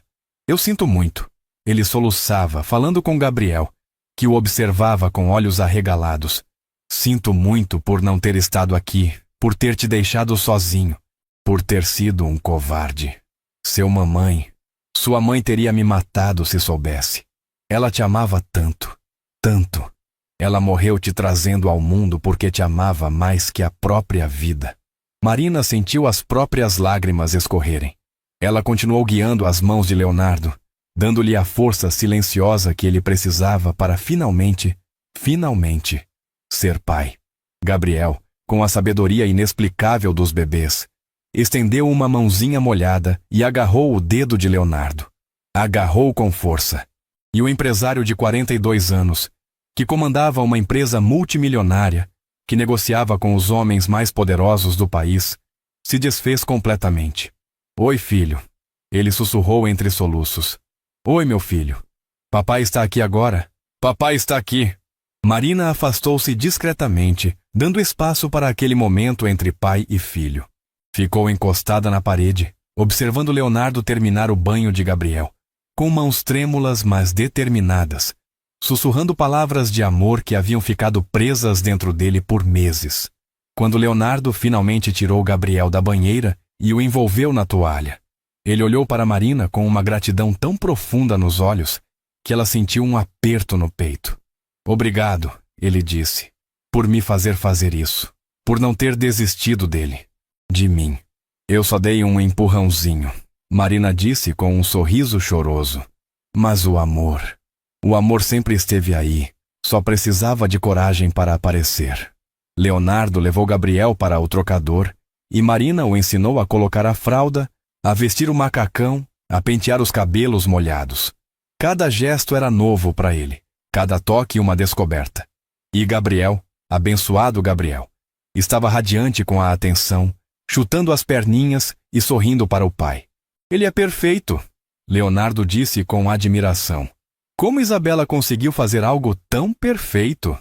Eu sinto muito. Ele soluçava, falando com Gabriel, que o observava com olhos arregalados. Sinto muito por não ter estado aqui, por ter te deixado sozinho, por ter sido um covarde. Sua mãe teria me matado se soubesse. Ela te amava tanto, tanto. Ela morreu te trazendo ao mundo porque te amava mais que a própria vida. Marina sentiu as próprias lágrimas escorrerem. Ela continuou guiando as mãos de Leonardo, dando-lhe a força silenciosa que ele precisava para finalmente ser pai. Gabriel, com a sabedoria inexplicável dos bebês, estendeu uma mãozinha molhada e agarrou o dedo de Leonardo. Agarrou com força. E o empresário de 42 anos, que comandava uma empresa multimilionária, que negociava com os homens mais poderosos do país, se desfez completamente. Oi, filho. Ele sussurrou entre soluços. Oi, meu filho. Papai está aqui agora? Papai está aqui. Marina afastou-se discretamente, dando espaço para aquele momento entre pai e filho. Ficou encostada na parede, observando Leonardo terminar o banho de Gabriel, com mãos trêmulas mas determinadas, sussurrando palavras de amor que haviam ficado presas dentro dele por meses. Quando Leonardo finalmente tirou Gabriel da banheira e o envolveu na toalha, ele olhou para Marina com uma gratidão tão profunda nos olhos que ela sentiu um aperto no peito. Obrigado, ele disse, por me fazer isso, por não ter desistido dele, de mim. Eu só dei um empurrãozinho, Marina disse com um sorriso choroso. Mas o amor sempre esteve aí, só precisava de coragem para aparecer. Leonardo levou Gabriel para o trocador e Marina o ensinou a colocar a fralda, a vestir o macacão, a pentear os cabelos molhados. Cada gesto era novo para ele, cada toque uma descoberta. E Gabriel, abençoado Gabriel, estava radiante com a atenção, chutando as perninhas e sorrindo para o pai. Ele é perfeito, Leonardo disse com admiração. Como Isabela conseguiu fazer algo tão perfeito?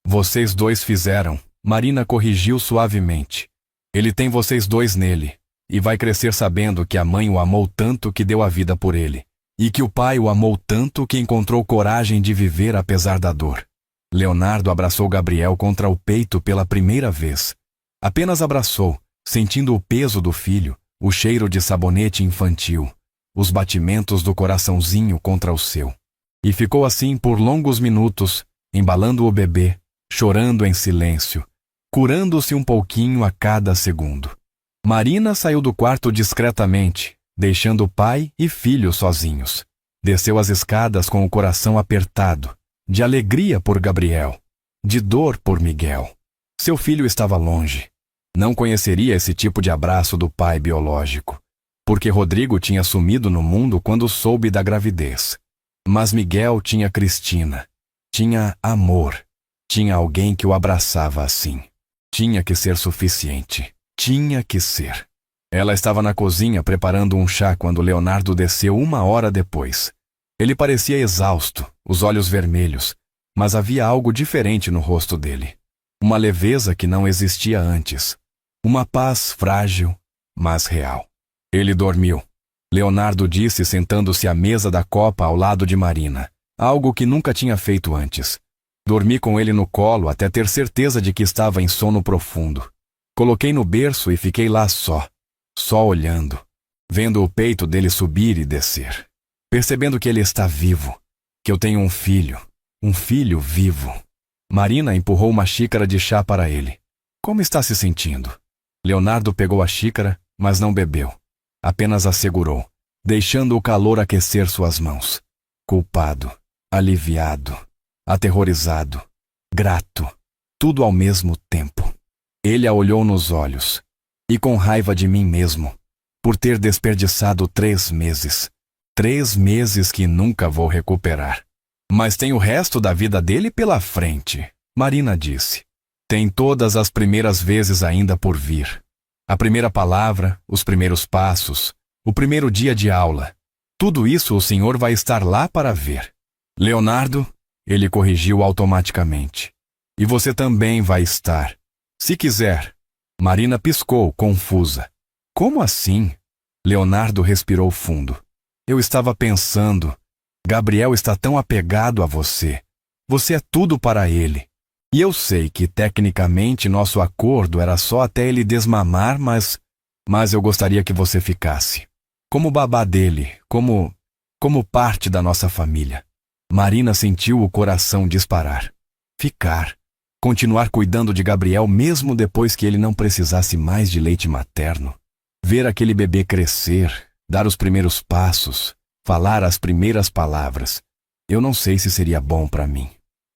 Vocês dois fizeram, Marina corrigiu suavemente. Ele tem vocês dois nele, e vai crescer sabendo que a mãe o amou tanto que deu a vida por ele, e que o pai o amou tanto que encontrou coragem de viver apesar da dor. Leonardo abraçou Gabriel contra o peito pela primeira vez. Apenas abraçou, sentindo o peso do filho, o cheiro de sabonete infantil, os batimentos do coraçãozinho contra o seu. E ficou assim por longos minutos, embalando o bebê, chorando em silêncio, curando-se um pouquinho a cada segundo. Marina saiu do quarto discretamente, deixando pai e filho sozinhos. Desceu as escadas com o coração apertado, de alegria por Gabriel, de dor por Miguel. Seu filho estava longe. Não conheceria esse tipo de abraço do pai biológico, porque Rodrigo tinha sumido no mundo quando soube da gravidez. Mas Miguel tinha Cristina, tinha amor, tinha alguém que o abraçava assim. Tinha que ser suficiente, tinha que ser. Ela estava na cozinha preparando um chá quando Leonardo desceu 1 hora depois. Ele parecia exausto, os olhos vermelhos, mas havia algo diferente no rosto dele. Uma leveza que não existia antes. Uma paz frágil, mas real. Ele dormiu. Leonardo disse sentando-se à mesa da copa ao lado de Marina, algo que nunca tinha feito antes. Dormi com ele no colo até ter certeza de que estava em sono profundo. Coloquei no berço e fiquei lá só olhando, vendo o peito dele subir e descer, percebendo que ele está vivo, que eu tenho um filho vivo. Marina empurrou uma xícara de chá para ele. Como está se sentindo? Leonardo pegou a xícara, mas não bebeu. Apenas a segurou, deixando o calor aquecer suas mãos. Culpado, aliviado, aterrorizado, grato, tudo ao mesmo tempo. Ele a olhou nos olhos, e com raiva de mim mesmo, por ter desperdiçado 3 meses. 3 meses que nunca vou recuperar. Mas tem o resto da vida dele pela frente, Marina disse. Tem todas as primeiras vezes ainda por vir. A primeira palavra, os primeiros passos, o primeiro dia de aula. Tudo isso o senhor vai estar lá para ver. Leonardo, ele corrigiu automaticamente. E você também vai estar. Se quiser. Marina piscou, confusa. Como assim? Leonardo respirou fundo. Eu estava pensando, Gabriel está tão apegado a você. Você é tudo para ele. E eu sei que tecnicamente nosso acordo era só até ele desmamar, mas eu gostaria que você ficasse. Como babá dele, como parte da nossa família. Marina sentiu o coração disparar. Ficar. Continuar cuidando de Gabriel mesmo depois que ele não precisasse mais de leite materno. Ver aquele bebê crescer, dar os primeiros passos, falar as primeiras palavras. Eu não sei se seria bom para mim.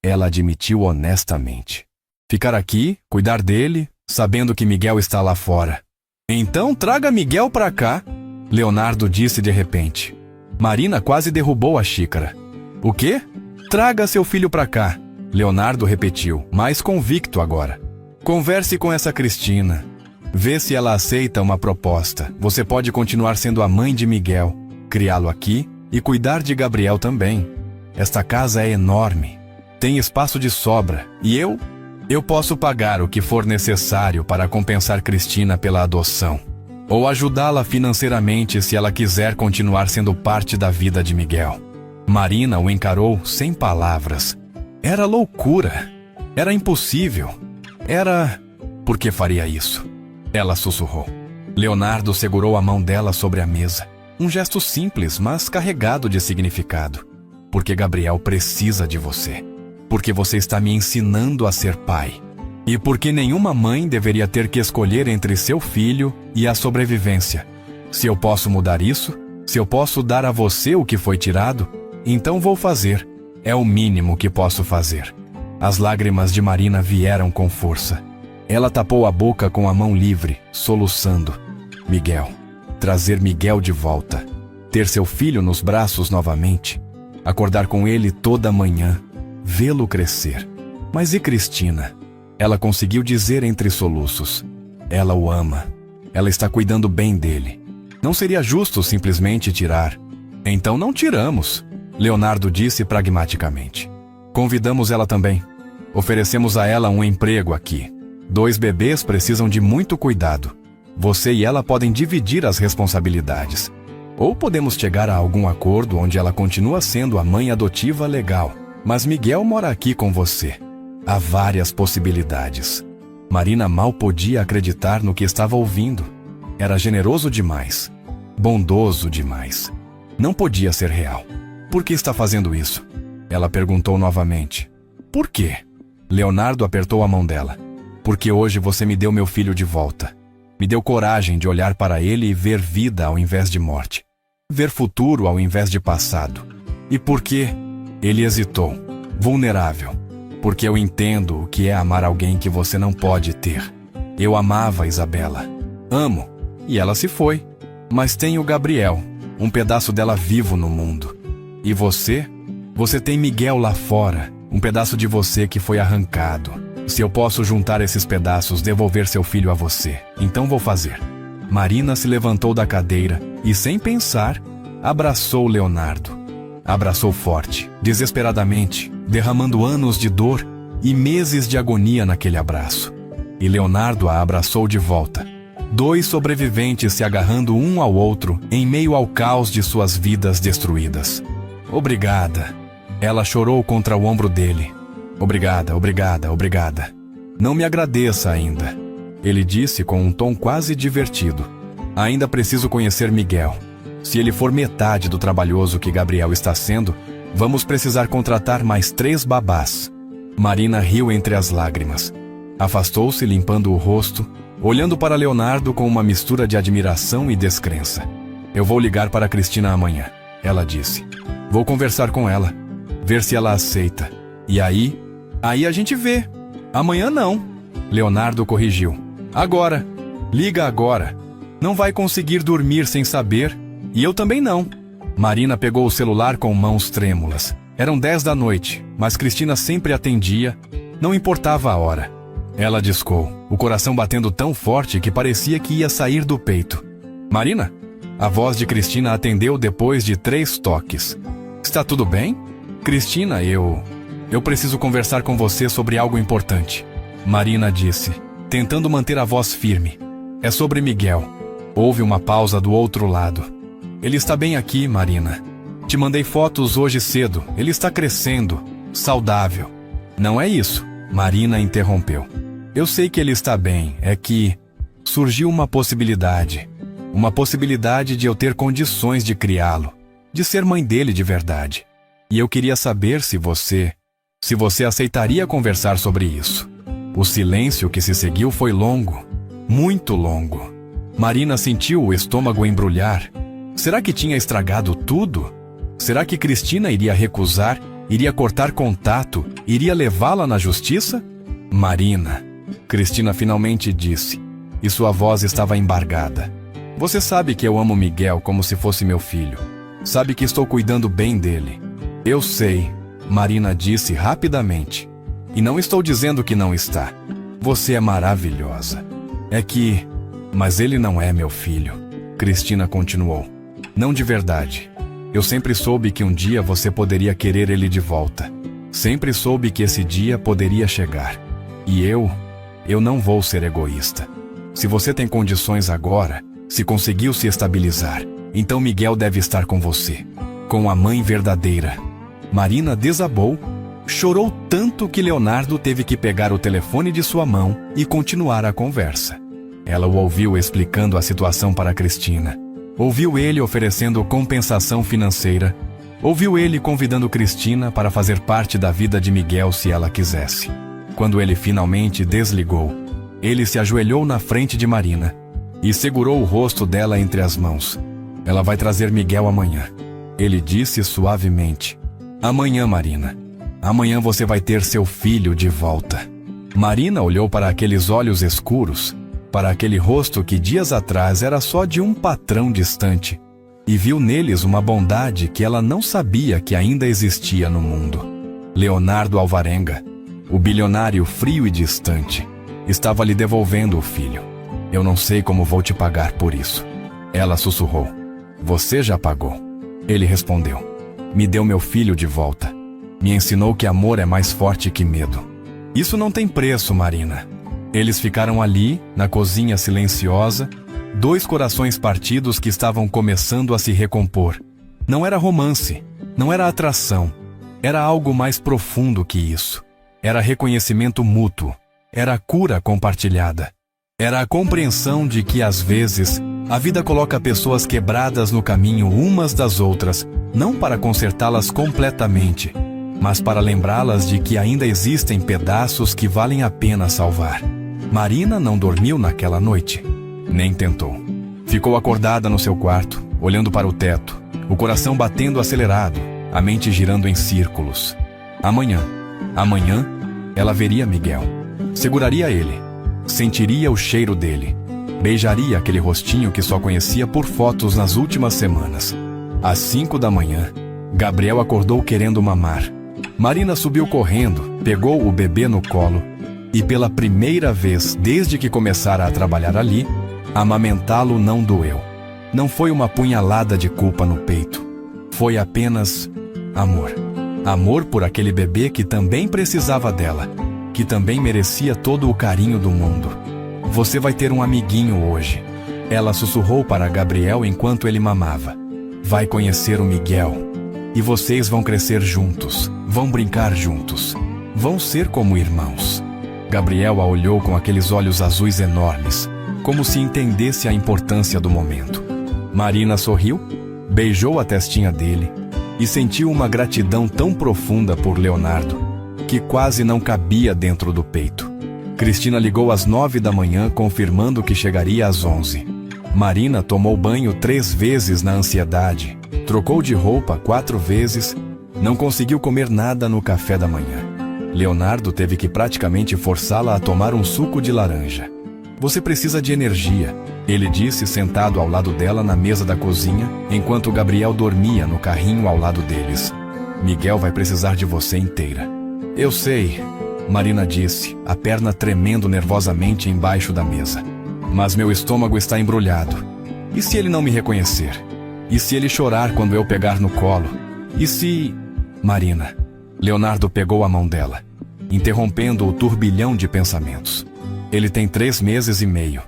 Ela admitiu honestamente. Ficar aqui, cuidar dele, sabendo que Miguel está lá fora. Então traga Miguel para cá, Leonardo disse de repente. Marina quase derrubou a xícara. O quê? Traga seu filho para cá, Leonardo repetiu, mais convicto agora. Converse com essa Cristina. Vê se ela aceita uma proposta. Você pode continuar sendo a mãe de Miguel, criá-lo aqui e cuidar de Gabriel também. Esta casa é enorme. Tem espaço de sobra e eu posso pagar o que for necessário para compensar Cristina pela adoção. Ou ajudá-la financeiramente se ela quiser continuar sendo parte da vida de Miguel. Marina o encarou sem palavras. Era loucura. Era impossível. Por que faria isso? Ela sussurrou. Leonardo segurou a mão dela sobre a mesa. Um gesto simples, mas carregado de significado. Porque Gabriel precisa de você. Porque você está me ensinando a ser pai. E porque nenhuma mãe deveria ter que escolher entre seu filho e a sobrevivência. Se eu posso mudar isso, se eu posso dar a você o que foi tirado, então vou fazer. É o mínimo que posso fazer. As lágrimas de Marina vieram com força. Ela tapou a boca com a mão livre, soluçando. Miguel. Trazer Miguel de volta. Ter seu filho nos braços novamente. Acordar com ele toda manhã. Vê-lo crescer. Mas e Cristina? Ela conseguiu dizer entre soluços. Ela o ama. Ela está cuidando bem dele. Não seria justo simplesmente tirar. Então não tiramos, Leonardo disse pragmaticamente. Convidamos ela também. Oferecemos a ela um emprego aqui. 2 bebês precisam de muito cuidado. Você e ela podem dividir as responsabilidades. Ou podemos chegar a algum acordo onde ela continua sendo a mãe adotiva legal. Mas Miguel mora aqui com você. Há várias possibilidades. Marina mal podia acreditar no que estava ouvindo. Era generoso demais. Bondoso demais. Não podia ser real. Por que está fazendo isso? Ela perguntou novamente. Por quê? Leonardo apertou a mão dela. Porque hoje você me deu meu filho de volta. Me deu coragem de olhar para ele e ver vida ao invés de morte. Ver futuro ao invés de passado. E por quê? Ele hesitou. Vulnerável. Porque eu entendo o que é amar alguém que você não pode ter. Eu amava Isabela. Amo. E ela se foi. Mas tenho Gabriel. Um pedaço dela vivo no mundo. E você? Você tem Miguel lá fora. Um pedaço de você que foi arrancado. Se eu posso juntar esses pedaços, devolver seu filho a você, então vou fazer. Marina se levantou da cadeira e, sem pensar, abraçou Leonardo. Abraçou forte, desesperadamente, derramando anos de dor e meses de agonia naquele abraço. E Leonardo a abraçou de volta. 2 sobreviventes se agarrando um ao outro em meio ao caos de suas vidas destruídas. Obrigada. Ela chorou contra o ombro dele. Obrigada, obrigada, obrigada. Não me agradeça ainda. Ele disse com um tom quase divertido. Ainda preciso conhecer Miguel. Se ele for metade do trabalhoso que Gabriel está sendo, vamos precisar contratar mais 3 babás. Marina riu entre as lágrimas. Afastou-se limpando o rosto, olhando para Leonardo com uma mistura de admiração e descrença. Eu vou ligar para Cristina amanhã, ela disse. Vou conversar com ela, ver se ela aceita. E aí a gente vê. Amanhã não. Leonardo corrigiu. Agora. Liga agora. Não vai conseguir dormir sem saber. E eu também não. Marina pegou o celular com mãos trêmulas. Eram 10 da noite, mas Cristina sempre atendia. Não importava a hora. Ela discou, o coração batendo tão forte que parecia que ia sair do peito. Marina? A voz de Cristina atendeu depois de 3 toques. Está tudo bem? Cristina, eu preciso conversar com você sobre algo importante. Marina disse, tentando manter a voz firme. É sobre Miguel. Houve uma pausa do outro lado. Ele está bem aqui, Marina. Te mandei fotos hoje cedo. Ele está crescendo, saudável. Não é isso, Marina interrompeu. Eu sei que ele está bem, é que surgiu uma possibilidade. Uma possibilidade de eu ter condições de criá-lo, de ser mãe dele de verdade. E eu queria saber se você aceitaria conversar sobre isso. O silêncio que se seguiu foi longo, muito longo. Marina sentiu o estômago embrulhar. Será que tinha estragado tudo? Será que Cristina iria recusar, iria cortar contato, iria levá-la na justiça? Marina, Cristina finalmente disse, e sua voz estava embargada. Você sabe que eu amo Miguel como se fosse meu filho. Sabe que estou cuidando bem dele. Eu sei, Marina disse rapidamente. E não estou dizendo que não está. Você é maravilhosa. É que... Mas ele não é meu filho. Cristina continuou. Não de verdade. Eu sempre soube que um dia você poderia querer ele de volta. Sempre soube que esse dia poderia chegar. E eu não vou ser egoísta. Se você tem condições agora, se conseguiu se estabilizar, então Miguel deve estar com você. Com a mãe verdadeira. Marina desabou, chorou tanto que Leonardo teve que pegar o telefone de sua mão e continuar a conversa. Ela o ouviu explicando a situação para Cristina. Ouviu ele oferecendo compensação financeira. Ouviu ele convidando Cristina para fazer parte da vida de Miguel se ela quisesse. Quando ele finalmente desligou, ele se ajoelhou na frente de Marina e segurou o rosto dela entre as mãos. Ela vai trazer Miguel amanhã. Ele disse suavemente. Amanhã, Marina. Amanhã você vai ter seu filho de volta. Marina olhou para aqueles olhos escuros, para aquele rosto que dias atrás era só de um patrão distante, e viu neles uma bondade que ela não sabia que ainda existia no mundo. Leonardo Alvarenga, o bilionário frio e distante, estava lhe devolvendo o filho. Eu não sei como vou te pagar por isso. Ela sussurrou. Você já pagou. Ele respondeu. Me deu meu filho de volta. Me ensinou que amor é mais forte que medo. Isso não tem preço, Marina. Eles ficaram ali, na cozinha silenciosa, dois corações partidos que estavam começando a se recompor. Não era romance, não era atração. Era algo mais profundo que isso. Era reconhecimento mútuo. Era cura compartilhada. Era a compreensão de que, às vezes, a vida coloca pessoas quebradas no caminho umas das outras, não para consertá-las completamente, mas para lembrá-las de que ainda existem pedaços que valem a pena salvar. Marina não dormiu naquela noite, nem tentou. Ficou acordada no seu quarto, olhando para o teto, o coração batendo acelerado, a mente girando em círculos. Amanhã, ela veria Miguel. Seguraria ele, sentiria o cheiro dele, beijaria aquele rostinho que só conhecia por fotos nas últimas semanas. Às 5 da manhã, Gabriel acordou querendo mamar. Marina subiu correndo, pegou o bebê no colo e pela primeira vez desde que começara a trabalhar ali, amamentá-lo não doeu. Não foi uma punhalada de culpa no peito. Foi apenas amor. Amor por aquele bebê que também precisava dela, que também merecia todo o carinho do mundo. Você vai ter um amiguinho hoje. Ela sussurrou para Gabriel enquanto ele mamava. Vai conhecer o Miguel. E vocês vão crescer juntos, vão brincar juntos, vão ser como irmãos. Gabriel a olhou com aqueles olhos azuis enormes, como se entendesse a importância do momento. Marina sorriu, beijou a testinha dele e sentiu uma gratidão tão profunda por Leonardo, que quase não cabia dentro do peito. Cristina ligou às 9 da manhã, confirmando que chegaria às 11. Marina tomou banho 3 vezes na ansiedade, trocou de roupa 4 vezes, não conseguiu comer nada no café da manhã. Leonardo teve que praticamente forçá-la a tomar um suco de laranja. Você precisa de energia, ele disse sentado ao lado dela na mesa da cozinha, enquanto Gabriel dormia no carrinho ao lado deles. Miguel vai precisar de você inteira. Eu sei, Marina disse, a perna tremendo nervosamente embaixo da mesa. Mas meu estômago está embrulhado. E se ele não me reconhecer? E se ele chorar quando eu pegar no colo? E se... Marina. Leonardo pegou a mão dela, interrompendo o turbilhão de pensamentos. Ele tem 3 meses e meio.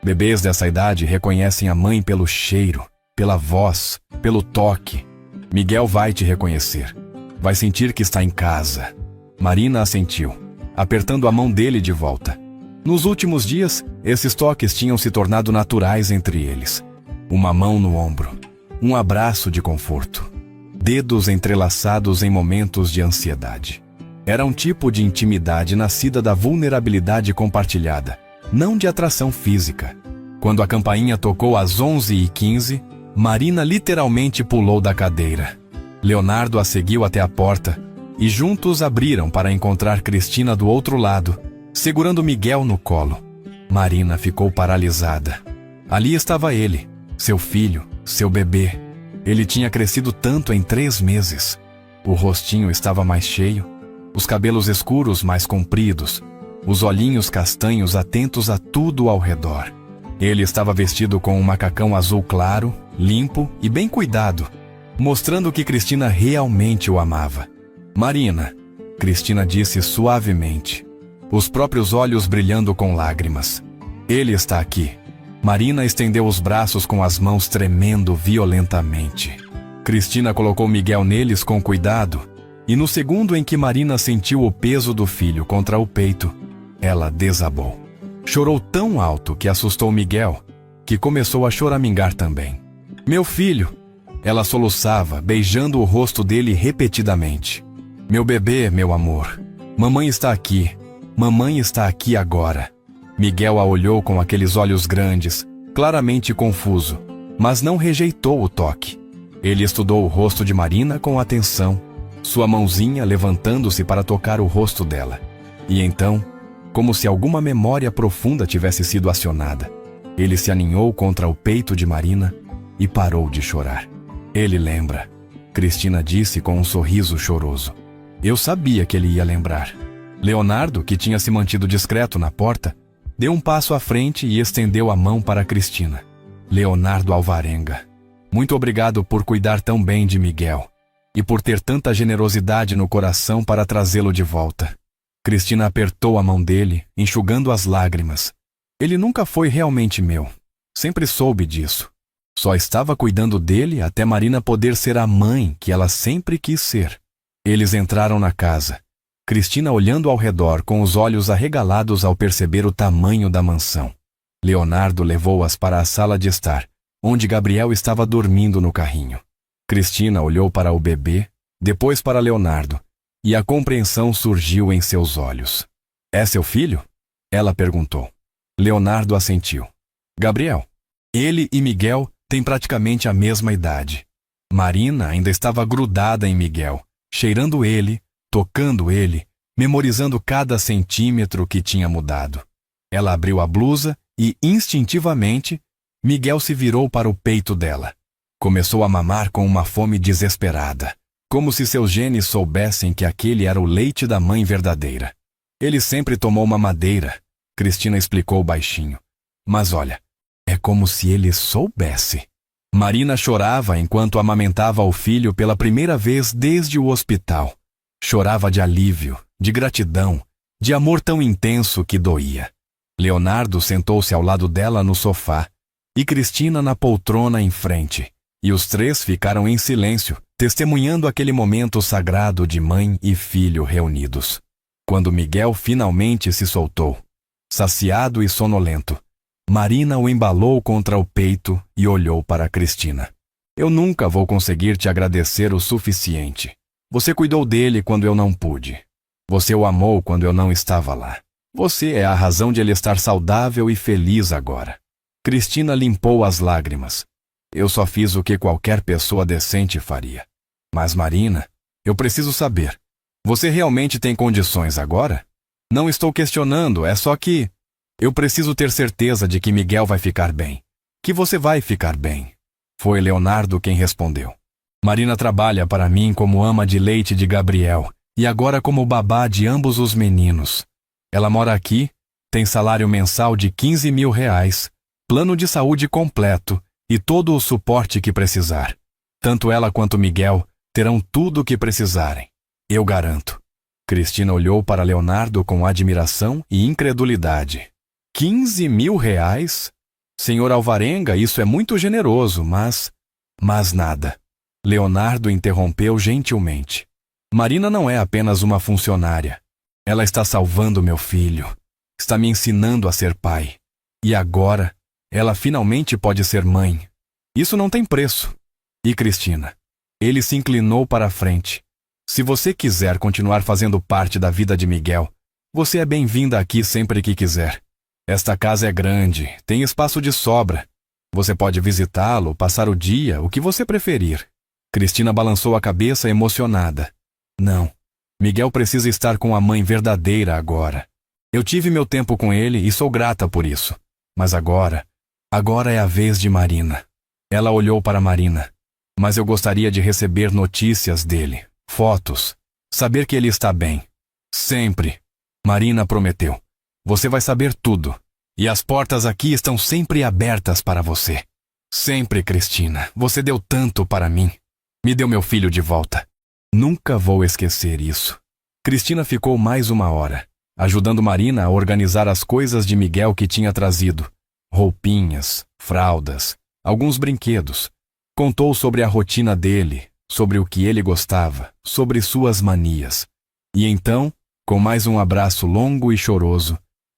Bebês dessa idade reconhecem a mãe pelo cheiro, pela voz, pelo toque. Miguel vai te reconhecer. Vai sentir que está em casa. Marina assentiu, apertando a mão dele de volta. Nos últimos dias, esses toques tinham se tornado naturais entre eles. Uma mão no ombro, um abraço de conforto, dedos entrelaçados em momentos de ansiedade. Era um tipo de intimidade nascida da vulnerabilidade compartilhada, não de atração física. Quando a campainha tocou às 11h15, Marina literalmente pulou da cadeira. Leonardo a seguiu até a porta e juntos abriram para encontrar Cristina do outro lado, segurando Miguel no colo. Marina ficou paralisada. Ali estava ele, seu filho, seu bebê. Ele tinha crescido tanto em 3 meses. O rostinho estava mais cheio, os cabelos escuros mais compridos, os olhinhos castanhos atentos a tudo ao redor. Ele estava vestido com um macacão azul claro, limpo e bem cuidado, mostrando que Cristina realmente o amava. Marina, Cristina disse suavemente, os próprios olhos brilhando com lágrimas. Ele está aqui. Marina estendeu os braços com as mãos tremendo violentamente. Cristina colocou Miguel neles com cuidado, e no segundo em que Marina sentiu o peso do filho contra o peito, ela desabou. Chorou tão alto que assustou Miguel, que começou a choramingar também. Meu filho! Ela soluçava, beijando o rosto dele repetidamente. Meu bebê, meu amor. Mamãe está aqui. Mamãe está aqui agora. Miguel a olhou com aqueles olhos grandes, claramente confuso, mas não rejeitou o toque. Ele estudou o rosto de Marina com atenção, sua mãozinha levantando-se para tocar o rosto dela. E então, como se alguma memória profunda tivesse sido acionada, ele se aninhou contra o peito de Marina e parou de chorar. Ele lembra, Cristina disse com um sorriso choroso. Eu sabia que ele ia lembrar. Leonardo, que tinha se mantido discreto na porta, deu um passo à frente e estendeu a mão para Cristina. Leonardo Alvarenga, muito obrigado por cuidar tão bem de Miguel e por ter tanta generosidade no coração para trazê-lo de volta. Cristina apertou a mão dele, enxugando as lágrimas. Ele nunca foi realmente meu. Sempre soube disso. Só estava cuidando dele até Marina poder ser a mãe que ela sempre quis ser. Eles entraram na casa. Cristina olhando ao redor com os olhos arregalados ao perceber o tamanho da mansão. Leonardo levou-as para a sala de estar, onde Gabriel estava dormindo no carrinho. Cristina olhou para o bebê, depois para Leonardo, e a compreensão surgiu em seus olhos. É seu filho? Ela perguntou. Leonardo assentiu. Gabriel. Ele e Miguel têm praticamente a mesma idade. Marina ainda estava grudada em Miguel, cheirando ele, tocando ele, memorizando cada centímetro que tinha mudado. Ela abriu a blusa e, instintivamente, Miguel se virou para o peito dela. Começou a mamar com uma fome desesperada, como se seus genes soubessem que aquele era o leite da mãe verdadeira. Ele sempre tomou mamadeira, Cristina explicou baixinho. Mas olha, é como se ele soubesse. Marina chorava enquanto amamentava o filho pela primeira vez desde o hospital. Chorava de alívio, de gratidão, de amor tão intenso que doía. Leonardo sentou-se ao lado dela no sofá e Cristina na poltrona em frente, e os três ficaram em silêncio, testemunhando aquele momento sagrado de mãe e filho reunidos. Quando Miguel finalmente se soltou, saciado e sonolento, Marina o embalou contra o peito e olhou para Cristina. Eu nunca vou conseguir te agradecer o suficiente. Você cuidou dele quando eu não pude. Você o amou quando eu não estava lá. Você é a razão de ele estar saudável e feliz agora. Cristina limpou as lágrimas. Eu só fiz o que qualquer pessoa decente faria. Mas Marina, eu preciso saber. Você realmente tem condições agora? Não estou questionando, é só que... Eu preciso ter certeza de que Miguel vai ficar bem. Que você vai ficar bem. Foi Leonardo quem respondeu. Marina trabalha para mim como ama de leite de Gabriel e agora como babá de ambos os meninos. Ela mora aqui, tem salário mensal de R$ 15.000, plano de saúde completo e todo o suporte que precisar. Tanto ela quanto Miguel terão tudo o que precisarem. Eu garanto. Cristina olhou para Leonardo com admiração e incredulidade. R$ 15.000? Senhor Alvarenga, isso é muito generoso, mas... Mas nada. Leonardo interrompeu gentilmente. Marina não é apenas uma funcionária. Ela está salvando meu filho. Está me ensinando a ser pai. E agora, ela finalmente pode ser mãe. Isso não tem preço. E Cristina? Ele se inclinou para a frente. Se você quiser continuar fazendo parte da vida de Miguel, você é bem-vinda aqui sempre que quiser. Esta casa é grande, tem espaço de sobra. Você pode visitá-lo, passar o dia, o que você preferir. Cristina balançou a cabeça emocionada. Não, Miguel precisa estar com a mãe verdadeira agora. Eu tive meu tempo com ele e sou grata por isso. Mas agora é a vez de Marina. Ela olhou para Marina. Mas eu gostaria de receber notícias dele, fotos, saber que ele está bem. Sempre. Marina prometeu. Você vai saber tudo. E as portas aqui estão sempre abertas para você. Sempre, Cristina. Você deu tanto para mim. Me deu meu filho de volta. Nunca vou esquecer isso. Cristina ficou mais 1 hora, ajudando Marina a organizar as coisas de Miguel que tinha trazido. Roupinhas, fraldas, alguns brinquedos. Contou sobre a rotina dele, sobre o que ele gostava, sobre suas manias. E então, com mais um abraço longo e choroso,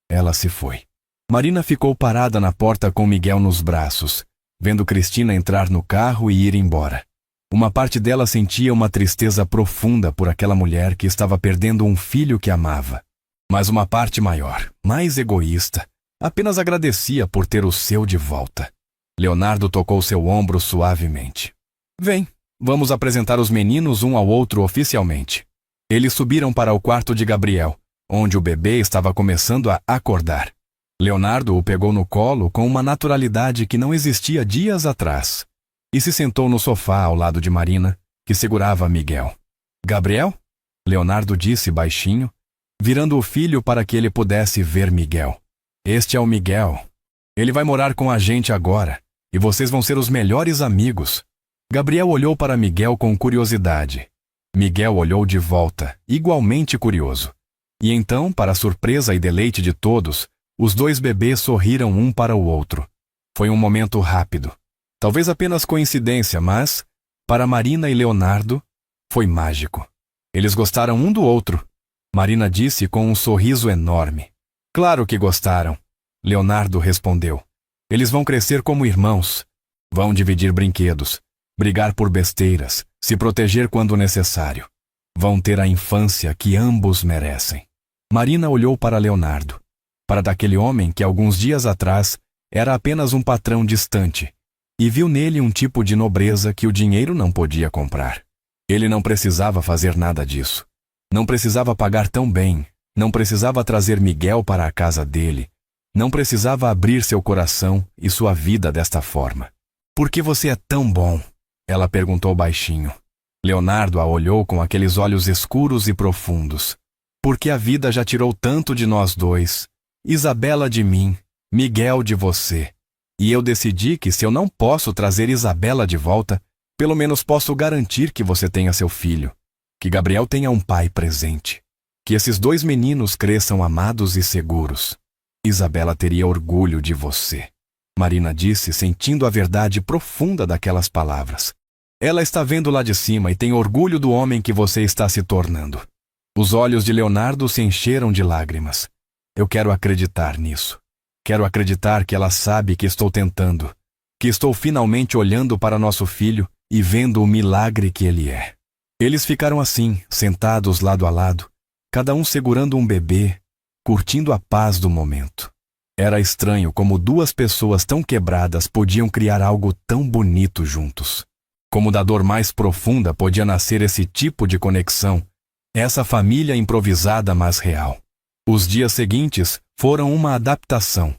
ela se foi. Marina ficou parada na porta com Miguel nos braços, vendo Cristina entrar no carro e ir embora. Uma parte dela sentia uma tristeza profunda por aquela mulher que estava perdendo um filho que amava. Mas uma parte maior, mais egoísta, apenas agradecia por ter o seu de volta. Leonardo tocou seu ombro suavemente. Vem, vamos apresentar os meninos um ao outro oficialmente. Eles subiram para o quarto de Gabriel, onde o bebê estava começando a acordar. Leonardo o pegou no colo com uma naturalidade que não existia dias atrás e se sentou no sofá ao lado de Marina, que segurava Miguel. Gabriel? Leonardo disse baixinho, virando o filho para que ele pudesse ver Miguel. Este é o Miguel. Ele vai morar com a gente agora, e vocês vão ser os melhores amigos. Gabriel olhou para Miguel com curiosidade. Miguel olhou de volta, igualmente curioso. E então, para a surpresa e deleite de todos, os dois bebês sorriram um para o outro. Foi um momento rápido. Talvez apenas coincidência, mas, para Marina e Leonardo, foi mágico. Eles gostaram um do outro. Marina disse com um sorriso enorme. Claro que gostaram. Leonardo respondeu. Eles vão crescer como irmãos. Vão dividir brinquedos, brigar por besteiras, se proteger quando necessário. Vão ter a infância que ambos merecem. Marina olhou para Leonardo. Para daquele homem que alguns dias atrás era apenas um patrão distante, e viu nele um tipo de nobreza que o dinheiro não podia comprar. Ele não precisava fazer nada disso. Não precisava pagar tão bem, não precisava trazer Miguel para a casa dele, não precisava abrir seu coração e sua vida desta forma. Por que você é tão bom? Ela perguntou baixinho. Leonardo a olhou com aqueles olhos escuros e profundos. Porque a vida já tirou tanto de nós dois. Isabela de mim, Miguel de você. E eu decidi que se eu não posso trazer Isabela de volta, pelo menos posso garantir que você tenha seu filho. Que Gabriel tenha um pai presente. Que esses dois meninos cresçam amados e seguros. Isabela teria orgulho de você. Marina disse, sentindo a verdade profunda daquelas palavras. Ela está vendo lá de cima e tem orgulho do homem que você está se tornando. Os olhos de Leonardo se encheram de lágrimas. Eu quero acreditar nisso. Quero acreditar que ela sabe que estou tentando, que estou finalmente olhando para nosso filho e vendo o milagre que ele é. Eles ficaram assim, sentados lado a lado, cada um segurando um bebê, curtindo a paz do momento. Era estranho como duas pessoas tão quebradas podiam criar algo tão bonito juntos. Como da dor mais profunda podia nascer esse tipo de conexão, essa família improvisada mas real. Os dias seguintes foram uma adaptação.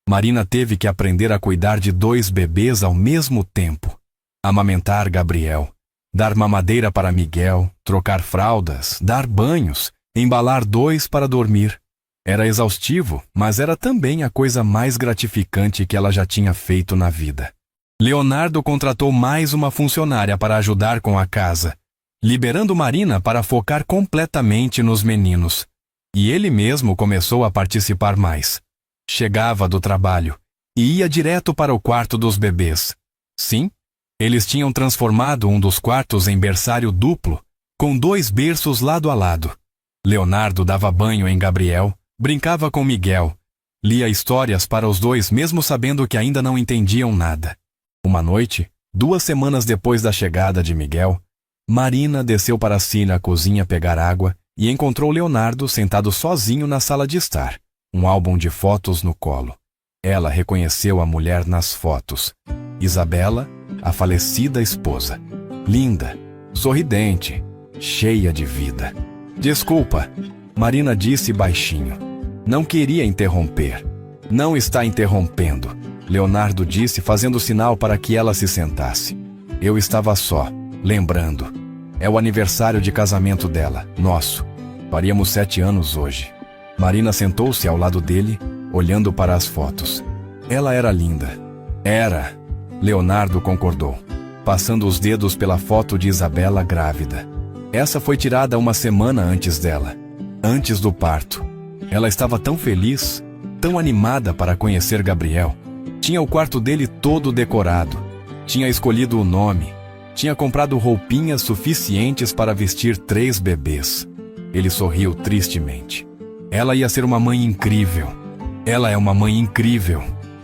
Marina teve que aprender a cuidar de dois bebês ao mesmo tempo. Amamentar Gabriel, dar mamadeira para Miguel, trocar fraldas, dar banhos, embalar dois para dormir. Era exaustivo, mas era também a coisa mais gratificante que ela já tinha feito na vida. Leonardo contratou mais uma funcionária para ajudar com a casa, liberando Marina para focar completamente nos meninos. E ele mesmo começou a participar mais. Chegava do trabalho e ia direto para o quarto dos bebês. Sim, Eles tinham transformado um dos quartos em berçário duplo, com 2 berços lado a lado. Leonardo dava banho em Gabriel, brincava com Miguel, lia histórias para os dois mesmo sabendo que ainda não entendiam nada. Uma noite, 2 semanas depois da chegada de Miguel, Marina desceu para si na cozinha pegar água e encontrou Leonardo sentado sozinho na sala de estar, um álbum de fotos no colo. Ela reconheceu a mulher nas fotos. Isabela, a falecida esposa. Linda, sorridente, cheia de vida. Desculpa, Marina disse baixinho. Não queria interromper. Não está interrompendo, Leonardo disse fazendo sinal para que ela se sentasse. Eu estava só, lembrando. É o aniversário de casamento dela, nosso. Faríamos 7 anos hoje. Marina sentou-se ao lado dele, olhando para as fotos. Ela era linda. Era. Leonardo concordou, passando os dedos pela foto de Isabela grávida. Essa foi tirada 1 semana antes dela, antes do parto. Ela estava tão feliz, tão animada para conhecer Gabriel. Tinha o quarto dele todo decorado. Tinha escolhido o nome. Tinha comprado roupinhas suficientes para vestir 3 bebês. Ele sorriu tristemente. Ela ia ser uma mãe incrível. Ela é uma mãe incrível.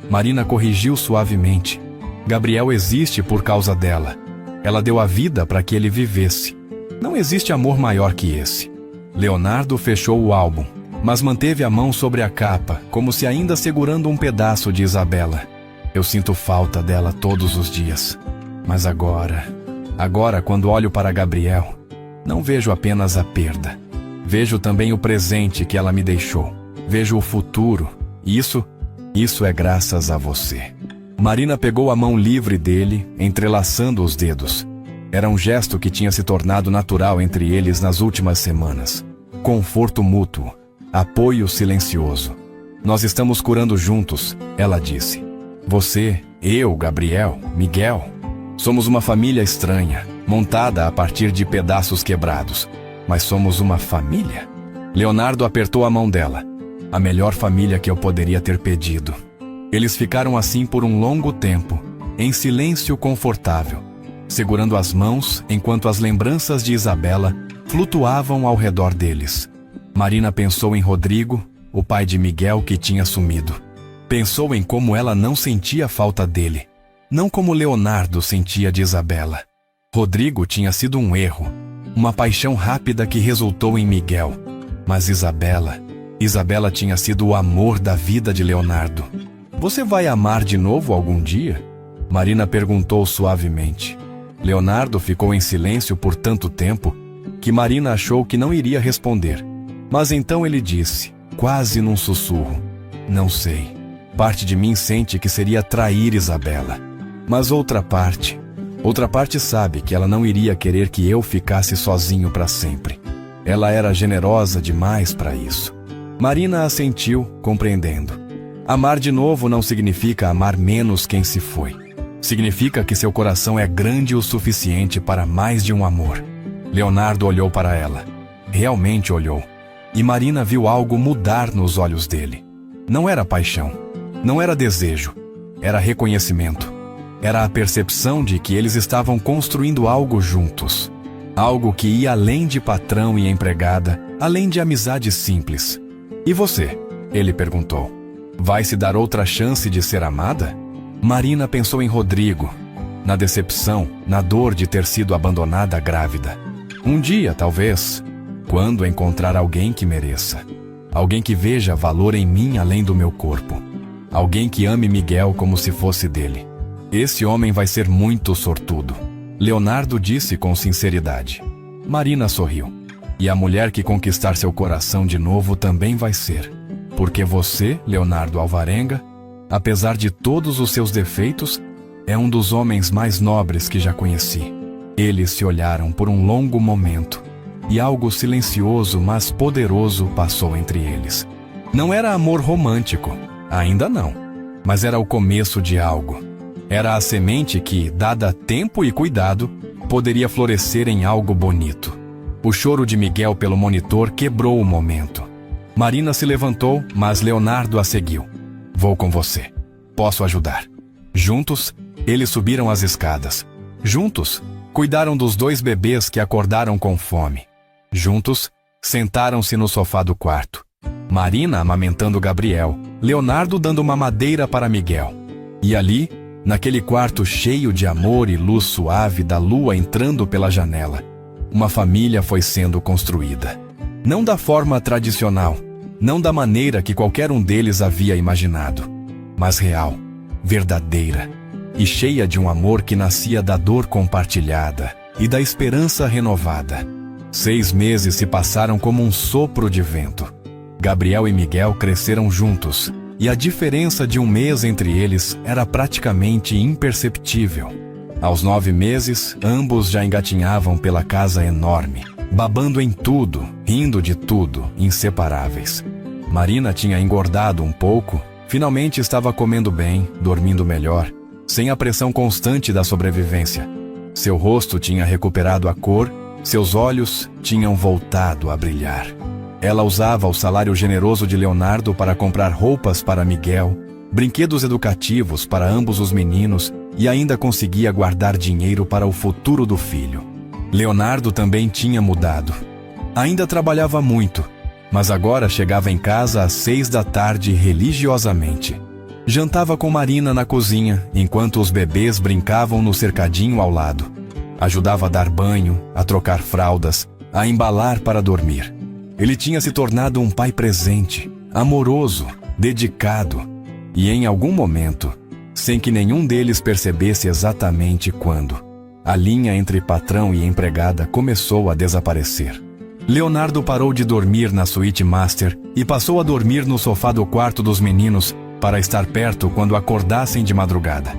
Marina corrigiu suavemente. Gabriel existe por causa dela. Ela deu a vida para que ele vivesse. Não existe amor maior que esse. Leonardo fechou o álbum, mas manteve a mão sobre a capa, como se ainda segurando um pedaço de Isabela. Eu sinto falta dela todos os dias. Mas agora, quando olho para Gabriel, não vejo apenas a perda. Vejo também o presente que ela me deixou. Vejo o futuro. Isso é graças a você. Marina pegou a mão livre dele, entrelaçando os dedos. Era um gesto que tinha se tornado natural entre eles nas últimas semanas. Conforto mútuo, apoio silencioso. Nós estamos curando juntos, ela disse. Você, eu, Gabriel, Miguel. Somos uma família estranha, montada a partir de pedaços quebrados. Mas somos uma família. Leonardo apertou a mão dela. A melhor família que eu poderia ter pedido. Eles ficaram assim por um longo tempo, em silêncio confortável, segurando as mãos enquanto as lembranças de Isabela flutuavam ao redor deles. Marina pensou em Rodrigo, o pai de Miguel que tinha sumido. Pensou em como ela não sentia falta dele, não como Leonardo sentia de Isabela. Rodrigo tinha sido um erro, uma paixão rápida que resultou em Miguel. Mas Isabela tinha sido o amor da vida de Leonardo. Você vai amar de novo algum dia? Marina perguntou suavemente. Leonardo ficou em silêncio por tanto tempo que Marina achou que não iria responder. Mas então ele disse, quase num sussurro, não sei. Parte de mim sente que seria trair Isabela. Mas outra parte sabe que ela não iria querer que eu ficasse sozinho para sempre. Ela era generosa demais para isso. Marina assentiu, compreendendo. Amar de novo não significa amar menos quem se foi. Significa que seu coração é grande o suficiente para mais de um amor. Leonardo olhou para ela. Realmente olhou. E Marina viu algo mudar nos olhos dele. Não era paixão. Não era desejo. Era reconhecimento. Era a percepção de que eles estavam construindo algo juntos. Algo que ia além de patrão e empregada, além de amizade simples. E você? Ele perguntou. Vai se dar outra chance de ser amada? Marina pensou em Rodrigo, na decepção, na dor de ter sido abandonada grávida. Um dia, talvez, quando encontrar alguém que mereça. Alguém que veja valor em mim além do meu corpo. Alguém que ame Miguel como se fosse dele. Esse homem vai ser muito sortudo. Leonardo disse com sinceridade. Marina sorriu. E a mulher que conquistar seu coração de novo também vai ser. Porque você, Leonardo Alvarenga, apesar de todos os seus defeitos, é um dos homens mais nobres que já conheci. Eles se olharam por um longo momento, e algo silencioso, mas poderoso passou entre eles. Não era amor romântico, ainda não, mas era o começo de algo. Era a semente que, dada tempo e cuidado, poderia florescer em algo bonito. O choro de Miguel pelo monitor quebrou o momento. Marina se levantou, mas Leonardo a seguiu. Vou com você. Posso ajudar. Juntos, eles subiram as escadas. Juntos, cuidaram dos 2 bebês que acordaram com fome. Juntos, sentaram-se no sofá do quarto. Marina amamentando Gabriel, Leonardo dando mamadeira para Miguel. E ali, naquele quarto cheio de amor e luz suave da lua entrando pela janela, uma família foi sendo construída. Não da forma tradicional, não da maneira que qualquer um deles havia imaginado, mas real, verdadeira e cheia de um amor que nascia da dor compartilhada e da esperança renovada. 6 meses se passaram como um sopro de vento. Gabriel e Miguel cresceram juntos, e a diferença de 1 mês entre eles era praticamente imperceptível. Aos 9 meses, ambos já engatinhavam pela casa enorme, babando em tudo, rindo de tudo, inseparáveis. Marina tinha engordado um pouco, finalmente estava comendo bem, dormindo melhor, sem a pressão constante da sobrevivência. Seu rosto tinha recuperado a cor, seus olhos tinham voltado a brilhar. Ela usava o salário generoso de Leonardo para comprar roupas para Miguel, brinquedos educativos para ambos os meninos e ainda conseguia guardar dinheiro para o futuro do filho. Leonardo também tinha mudado. Ainda trabalhava muito, mas agora chegava em casa às 6 da tarde religiosamente. Jantava com Marina na cozinha, enquanto os bebês brincavam no cercadinho ao lado. Ajudava a dar banho, a trocar fraldas, a embalar para dormir. Ele tinha se tornado um pai presente, amoroso, dedicado, e em algum momento, sem que nenhum deles percebesse exatamente quando, a linha entre patrão e empregada começou a desaparecer. Leonardo parou de dormir na suíte master e passou a dormir no sofá do quarto dos meninos para estar perto quando acordassem de madrugada.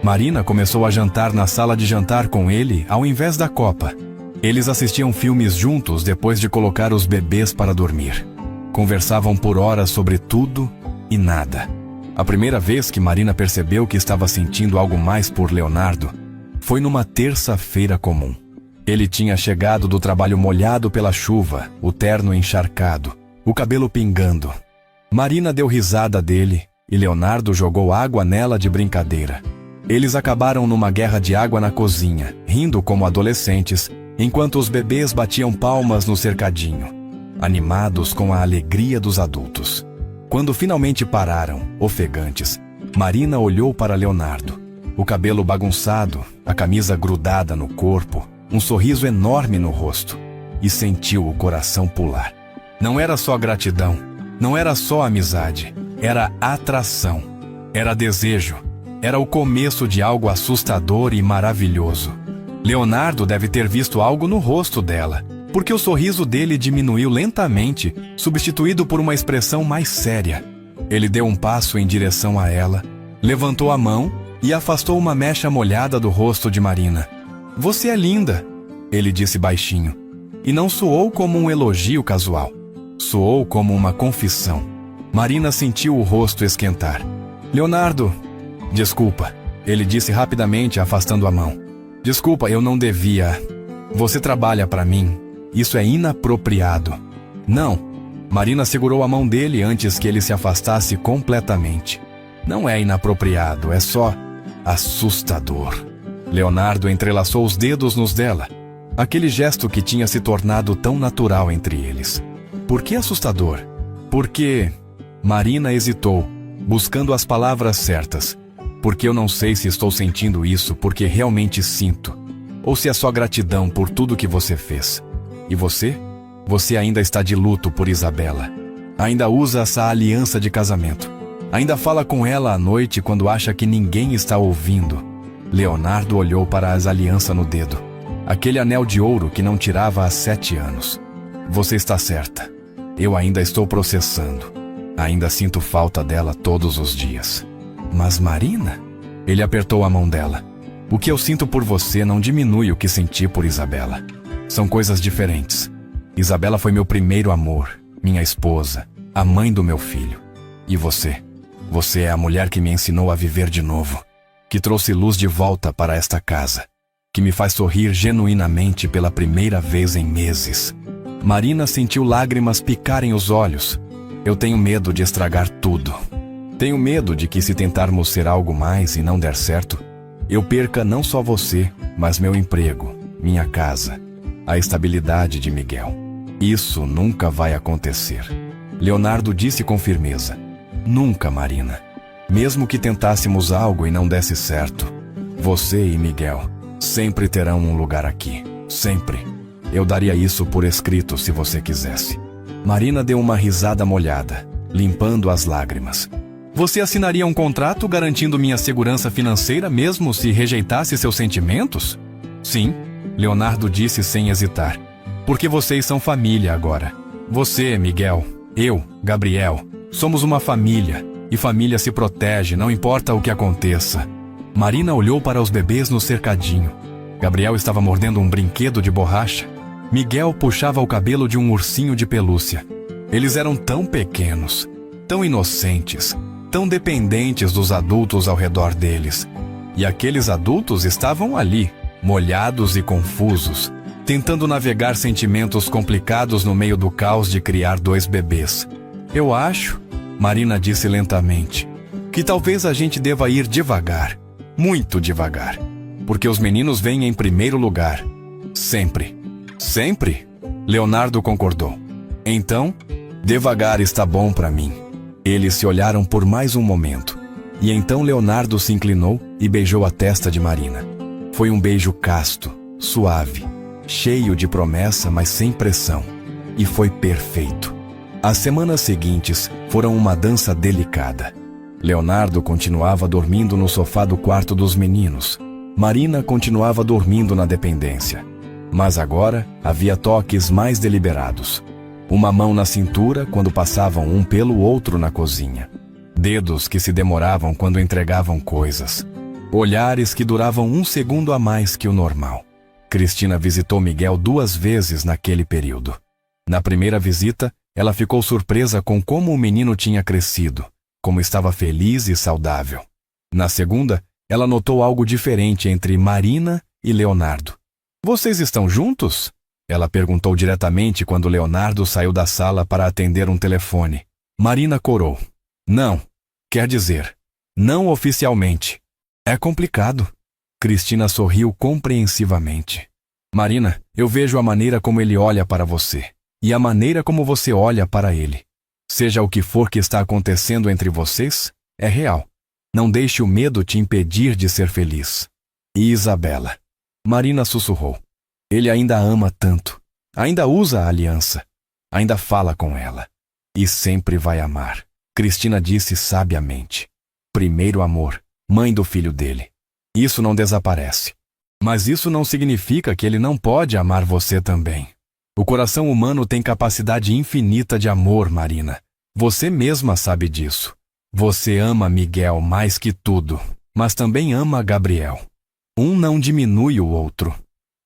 Marina começou a jantar na sala de jantar com ele ao invés da copa. Eles assistiam filmes juntos depois de colocar os bebês para dormir. Conversavam por horas sobre tudo e nada. A primeira vez que Marina percebeu que estava sentindo algo mais por Leonardo foi numa terça-feira comum. Ele tinha chegado do trabalho molhado pela chuva, o terno encharcado, o cabelo pingando. Marina deu risada dele e Leonardo jogou água nela de brincadeira. Eles acabaram numa guerra de água na cozinha, rindo como adolescentes, enquanto os bebês batiam palmas no cercadinho, animados com a alegria dos adultos. Quando finalmente pararam, ofegantes, Marina olhou para Leonardo. O cabelo bagunçado, a camisa grudada no corpo, um sorriso enorme no rosto, e sentiu o coração pular. Não era só gratidão, não era só amizade, era atração, era desejo, era o começo de algo assustador e maravilhoso. Leonardo deve ter visto algo no rosto dela, porque o sorriso dele diminuiu lentamente, substituído por uma expressão mais séria. Ele deu um passo em direção a ela, levantou a mão e afastou uma mecha molhada do rosto de Marina. "Você é linda", ele disse baixinho, e não soou como um elogio casual. Soou como uma confissão. Marina sentiu o rosto esquentar. "Leonardo, desculpa", ele disse rapidamente, afastando a mão. "Desculpa, eu não devia. Você trabalha para mim. Isso é inapropriado." "Não." Marina segurou a mão dele antes que ele se afastasse completamente. "Não é inapropriado, é só assustador." Leonardo entrelaçou os dedos nos dela. Aquele gesto que tinha se tornado tão natural entre eles. "Por que assustador?" "Porque..." Marina hesitou, buscando as palavras certas. "Porque eu não sei se estou sentindo isso porque realmente sinto, ou se é só gratidão por tudo que você fez. E você? Você ainda está de luto por Isabela. Ainda usa essa aliança de casamento. Ainda fala com ela à noite quando acha que ninguém está ouvindo." Leonardo olhou para as alianças no dedo. Aquele anel de ouro que não tirava há 7 anos. "Você está certa. Eu ainda estou processando. Ainda sinto falta dela todos os dias." "Mas Marina?" Ele apertou a mão dela. "O que eu sinto por você não diminui o que senti por Isabela. São coisas diferentes. Isabela foi meu primeiro amor, minha esposa, a mãe do meu filho. E você? Você é a mulher que me ensinou a viver de novo, que trouxe luz de volta para esta casa, que me faz sorrir genuinamente pela primeira vez em meses." Marina sentiu lágrimas picarem os olhos. "Eu tenho medo de estragar tudo. Tenho medo de que se tentarmos ser algo mais e não der certo, eu perca não só você, mas meu emprego, minha casa, a estabilidade de Miguel. Isso nunca vai acontecer. Leonardo disse com firmeza. Nunca, Marina. Mesmo que tentássemos algo e não desse certo, você e Miguel sempre terão um lugar aqui. Sempre. Eu daria isso por escrito se você quisesse. Marina deu uma risada molhada, limpando as lágrimas. Você assinaria um contrato garantindo minha segurança financeira mesmo se rejeitasse seus sentimentos? Sim, Leonardo disse sem hesitar. Porque vocês são família agora. Você, Miguel, eu, Gabriel, somos uma família. E família se protege, não importa o que aconteça. Marina olhou para os bebês no cercadinho. Gabriel estava mordendo um brinquedo de borracha. Miguel puxava o cabelo de um ursinho de pelúcia. Eles eram tão pequenos, tão inocentes, tão dependentes dos adultos ao redor deles. E aqueles adultos estavam ali, molhados e confusos, tentando navegar sentimentos complicados no meio do caos de criar 2 bebês. Eu acho, Marina disse lentamente, que talvez a gente deva ir devagar, muito devagar, porque os meninos vêm em primeiro lugar. Sempre. Sempre? Leonardo concordou. Então, devagar está bom para mim. Eles se olharam por mais um momento. E então Leonardo se inclinou e beijou a testa de Marina. Foi um beijo casto, suave, cheio de promessa, mas sem pressão. E foi perfeito. As semanas seguintes foram uma dança delicada. Leonardo continuava dormindo no sofá do quarto dos meninos. Marina continuava dormindo na dependência. Mas agora havia toques mais deliberados. Uma mão na cintura quando passavam um pelo outro na cozinha. Dedos que se demoravam quando entregavam coisas. Olhares que duravam 1 segundo a mais que o normal. Cristina visitou Miguel 2 vezes naquele período. Na primeira visita, ela ficou surpresa com como o menino tinha crescido, como estava feliz e saudável. Na segunda, ela notou algo diferente entre Marina e Leonardo. Vocês estão juntos? Ela perguntou diretamente quando Leonardo saiu da sala para atender um telefone. Marina corou. Não. Quer dizer, não oficialmente. É complicado. Cristina sorriu compreensivamente. Marina, eu vejo a maneira como ele olha para você. E a maneira como você olha para ele. Seja o que for que está acontecendo entre vocês, é real. Não deixe o medo te impedir de ser feliz. E Isabela? Marina sussurrou. Ele ainda a ama tanto. Ainda usa a aliança. Ainda fala com ela. E sempre vai amar. Cristina disse sabiamente. Primeiro amor, mãe do filho dele. Isso não desaparece. Mas isso não significa que ele não pode amar você também. O coração humano tem capacidade infinita de amor, Marina. Você mesma sabe disso. Você ama Miguel mais que tudo, mas também ama Gabriel. Um não diminui o outro.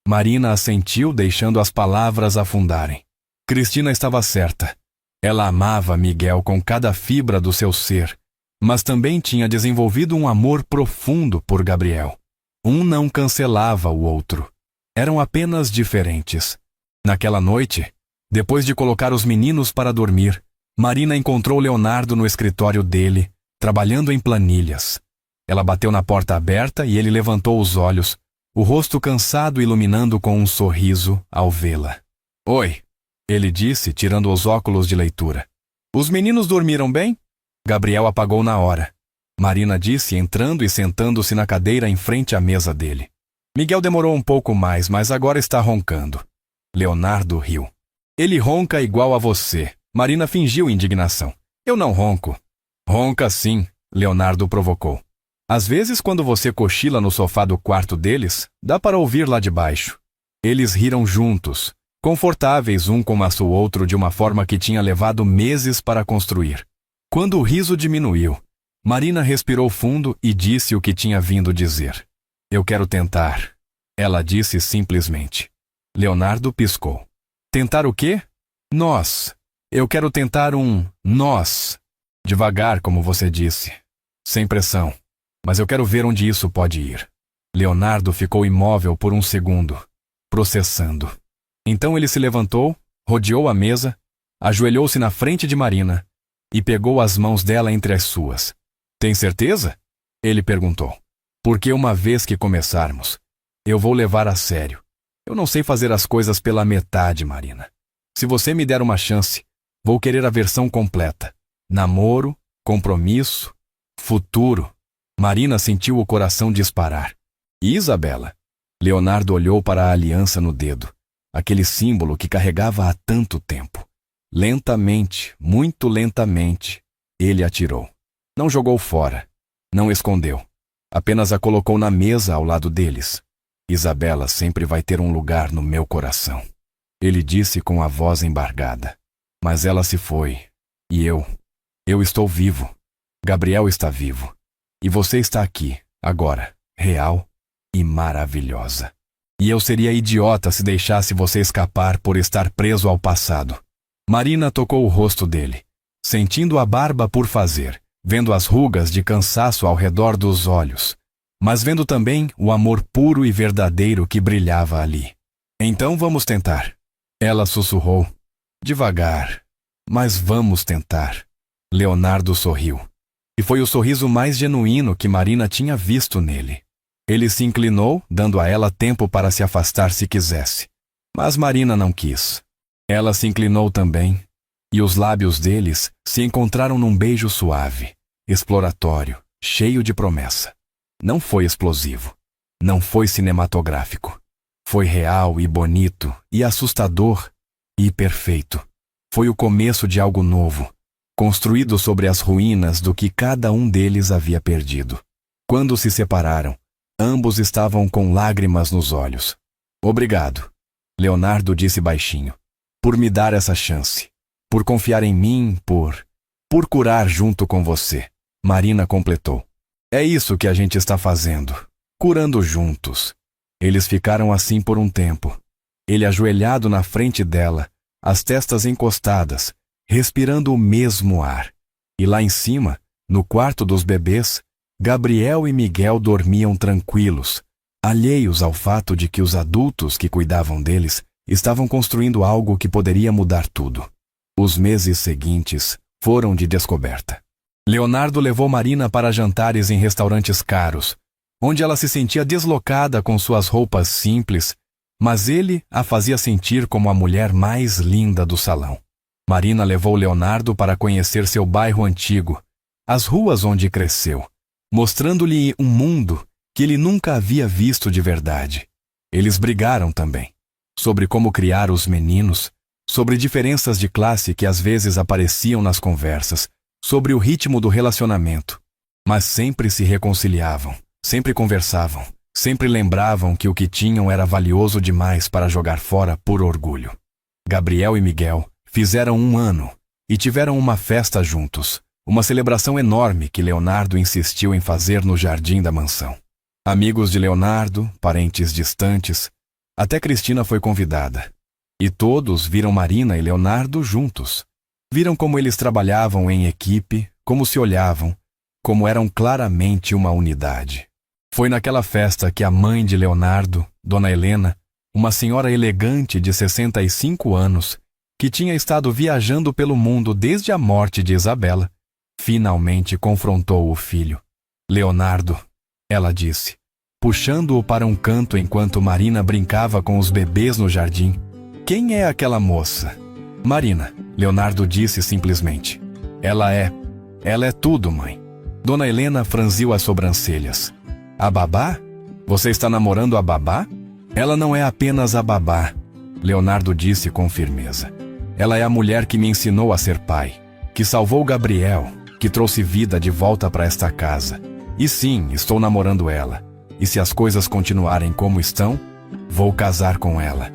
Marina assentiu, deixando as palavras afundarem. Cristina estava certa. Ela amava Miguel com cada fibra do seu ser, mas também tinha desenvolvido um amor profundo por Gabriel. Um não cancelava o outro. Eram apenas diferentes. Naquela noite, depois de colocar os meninos para dormir, Marina encontrou Leonardo no escritório dele, trabalhando em planilhas. Ela bateu na porta aberta e ele levantou os olhos, o rosto cansado iluminando com um sorriso ao vê-la. Oi, ele disse, tirando os óculos de leitura. Os meninos dormiram bem? Gabriel apagou na hora. Marina disse, entrando e sentando-se na cadeira em frente à mesa dele. Miguel demorou um pouco mais, mas agora está roncando. Leonardo riu. Ele ronca igual a você. Marina fingiu indignação. Eu não ronco. Ronca sim, Leonardo provocou. Às vezes, quando você cochila no sofá do quarto deles, dá para ouvir lá de baixo. Eles riram juntos, confortáveis um com o outro de uma forma que tinha levado meses para construir. Quando o riso diminuiu, Marina respirou fundo e disse o que tinha vindo dizer. Eu quero tentar. Ela disse simplesmente. Leonardo piscou. Tentar o quê? Nós. Eu quero tentar um nós. Devagar, como você disse. Sem pressão. Mas eu quero ver onde isso pode ir. Leonardo ficou imóvel por um segundo, processando. Então ele se levantou, rodeou a mesa, ajoelhou-se na frente de Marina e pegou as mãos dela entre as suas. Tem certeza? Ele perguntou. Porque uma vez que começarmos, eu vou levar a sério. Eu não sei fazer as coisas pela metade, Marina. Se você me der uma chance, vou querer a versão completa. Namoro, compromisso, futuro. Marina sentiu o coração disparar. E Isabela? Leonardo olhou para a aliança no dedo, aquele símbolo que carregava há tanto tempo. Lentamente, muito lentamente, ele atirou. Não jogou fora, não escondeu. Apenas a colocou na mesa ao lado deles. Isabela sempre vai ter um lugar no meu coração. Ele disse com a voz embargada. Mas ela se foi. E eu estou vivo. Gabriel está vivo. E você está aqui, agora, real e maravilhosa. E eu seria idiota se deixasse você escapar por estar preso ao passado. Marina tocou o rosto dele, sentindo a barba por fazer, vendo as rugas de cansaço ao redor dos olhos, mas vendo também o amor puro e verdadeiro que brilhava ali. Então vamos tentar. Ela sussurrou. Devagar, mas vamos tentar. Leonardo sorriu. E foi o sorriso mais genuíno que Marina tinha visto nele. Ele se inclinou, dando a ela tempo para se afastar se quisesse. Mas Marina não quis. Ela se inclinou também, e os lábios deles se encontraram num beijo suave, exploratório, cheio de promessa. Não foi explosivo. Não foi cinematográfico. Foi real e bonito, e assustador, e perfeito. Foi o começo de algo novo, construído sobre as ruínas do que cada um deles havia perdido. Quando se separaram, ambos estavam com lágrimas nos olhos. Obrigado, Leonardo disse baixinho, por me dar essa chance, por confiar em mim, por curar junto com você. Marina completou. É isso que a gente está fazendo, curando juntos. Eles ficaram assim por um tempo. Ele ajoelhado na frente dela, as testas encostadas, respirando o mesmo ar. E lá em cima, no quarto dos bebês, Gabriel e Miguel dormiam tranquilos, alheios ao fato de que os adultos que cuidavam deles estavam construindo algo que poderia mudar tudo. Os meses seguintes foram de descoberta. Leonardo levou Marina para jantares em restaurantes caros, onde ela se sentia deslocada com suas roupas simples, mas ele a fazia sentir como a mulher mais linda do salão. Marina levou Leonardo para conhecer seu bairro antigo, as ruas onde cresceu, mostrando-lhe um mundo que ele nunca havia visto de verdade. Eles brigaram também, sobre como criar os meninos, sobre diferenças de classe que às vezes apareciam nas conversas, sobre o ritmo do relacionamento. Mas sempre se reconciliavam, sempre conversavam, sempre lembravam que o que tinham era valioso demais para jogar fora por orgulho. Gabriel e Miguel fizeram 1 ano e tiveram uma festa juntos, uma celebração enorme que Leonardo insistiu em fazer no jardim da mansão. Amigos de Leonardo, parentes distantes, até Cristina foi convidada. E todos viram Marina e Leonardo juntos. Viram como eles trabalhavam em equipe, como se olhavam, como eram claramente uma unidade. Foi naquela festa que a mãe de Leonardo, Dona Helena, uma senhora elegante de 65 anos, que tinha estado viajando pelo mundo desde a morte de Isabela, finalmente confrontou o filho. Leonardo, ela disse, puxando-o para um canto enquanto Marina brincava com os bebês no jardim. Quem é aquela moça? Marina, Leonardo disse simplesmente. Ela é tudo, mãe. Dona Helena franziu as sobrancelhas. A babá? Você está namorando a babá? Ela não é apenas a babá, Leonardo disse com firmeza. Ela é a mulher que me ensinou a ser pai, que salvou Gabriel, que trouxe vida de volta para esta casa. E sim, estou namorando ela. E se as coisas continuarem como estão, vou casar com ela.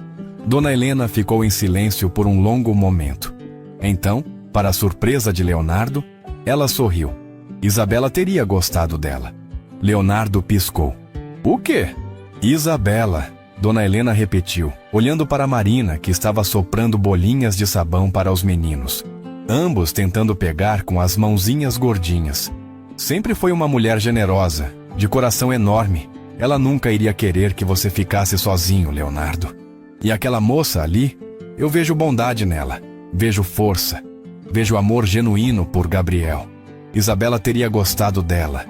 Dona Helena ficou em silêncio por um longo momento. Então, para a surpresa de Leonardo, ela sorriu. Isabela teria gostado dela. Leonardo piscou. O quê? Isabela, Dona Helena repetiu, olhando para Marina, que estava soprando bolinhas de sabão para os meninos. Ambos tentando pegar com as mãozinhas gordinhas. Sempre foi uma mulher generosa, de coração enorme. Ela nunca iria querer que você ficasse sozinho, Leonardo. E aquela moça ali, eu vejo bondade nela, vejo força, vejo amor genuíno por Gabriel. Isabela teria gostado dela.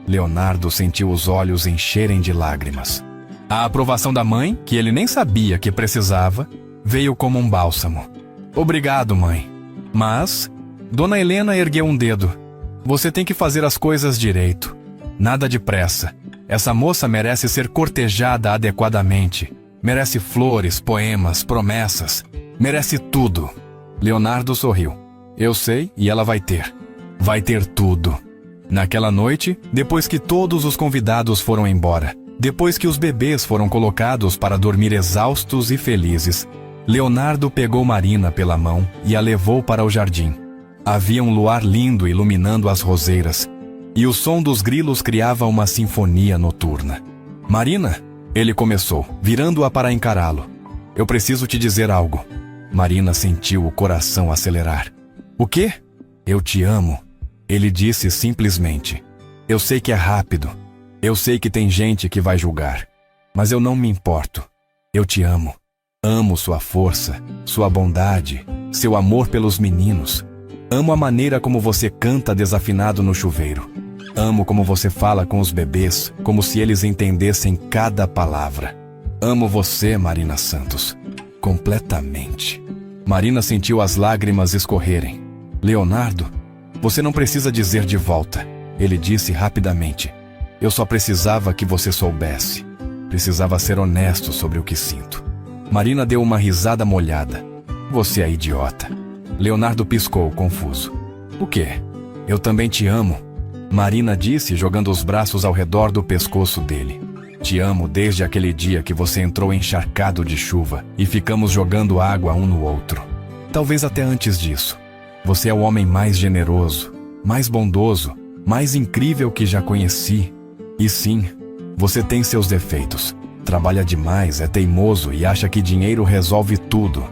Leonardo sentiu os olhos encherem de lágrimas. A aprovação da mãe, que ele nem sabia que precisava, veio como um bálsamo. Obrigado, mãe. Mas Dona Helena ergueu um dedo. Você tem que fazer as coisas direito. Nada de pressa. Essa moça merece ser cortejada adequadamente. Merece flores, poemas, promessas. Merece tudo. Leonardo sorriu. Eu sei, e ela vai ter. Vai ter tudo. Naquela noite, depois que todos os convidados foram embora, depois que os bebês foram colocados para dormir exaustos e felizes, Leonardo pegou Marina pela mão e a levou para o jardim. Havia um luar lindo iluminando as roseiras, e o som dos grilos criava uma sinfonia noturna. Marina, ele começou, virando-a para encará-lo. Eu preciso te dizer algo. Marina sentiu o coração acelerar. O quê? Eu te amo. Ele disse simplesmente. Eu sei que é rápido. Eu sei que tem gente que vai julgar. Mas eu não me importo. Eu te amo. Amo sua força, sua bondade, seu amor pelos meninos. Amo a maneira como você canta desafinado no chuveiro. Amo como você fala com os bebês, como se eles entendessem cada palavra. Amo você, Marina Santos. Completamente. Marina sentiu as lágrimas escorrerem. Leonardo, você não precisa dizer de volta. Ele disse rapidamente. Eu só precisava que você soubesse. Precisava ser honesto sobre o que sinto. Marina deu uma risada molhada. Você é idiota. Leonardo piscou, confuso. O quê? Eu também te amo. Marina disse, jogando os braços ao redor do pescoço dele. Te amo desde aquele dia que você entrou encharcado de chuva e ficamos jogando água um no outro. Talvez até antes disso. Você é o homem mais generoso, mais bondoso, mais incrível que já conheci. E sim, você tem seus defeitos. Trabalha demais, é teimoso e acha que dinheiro resolve tudo.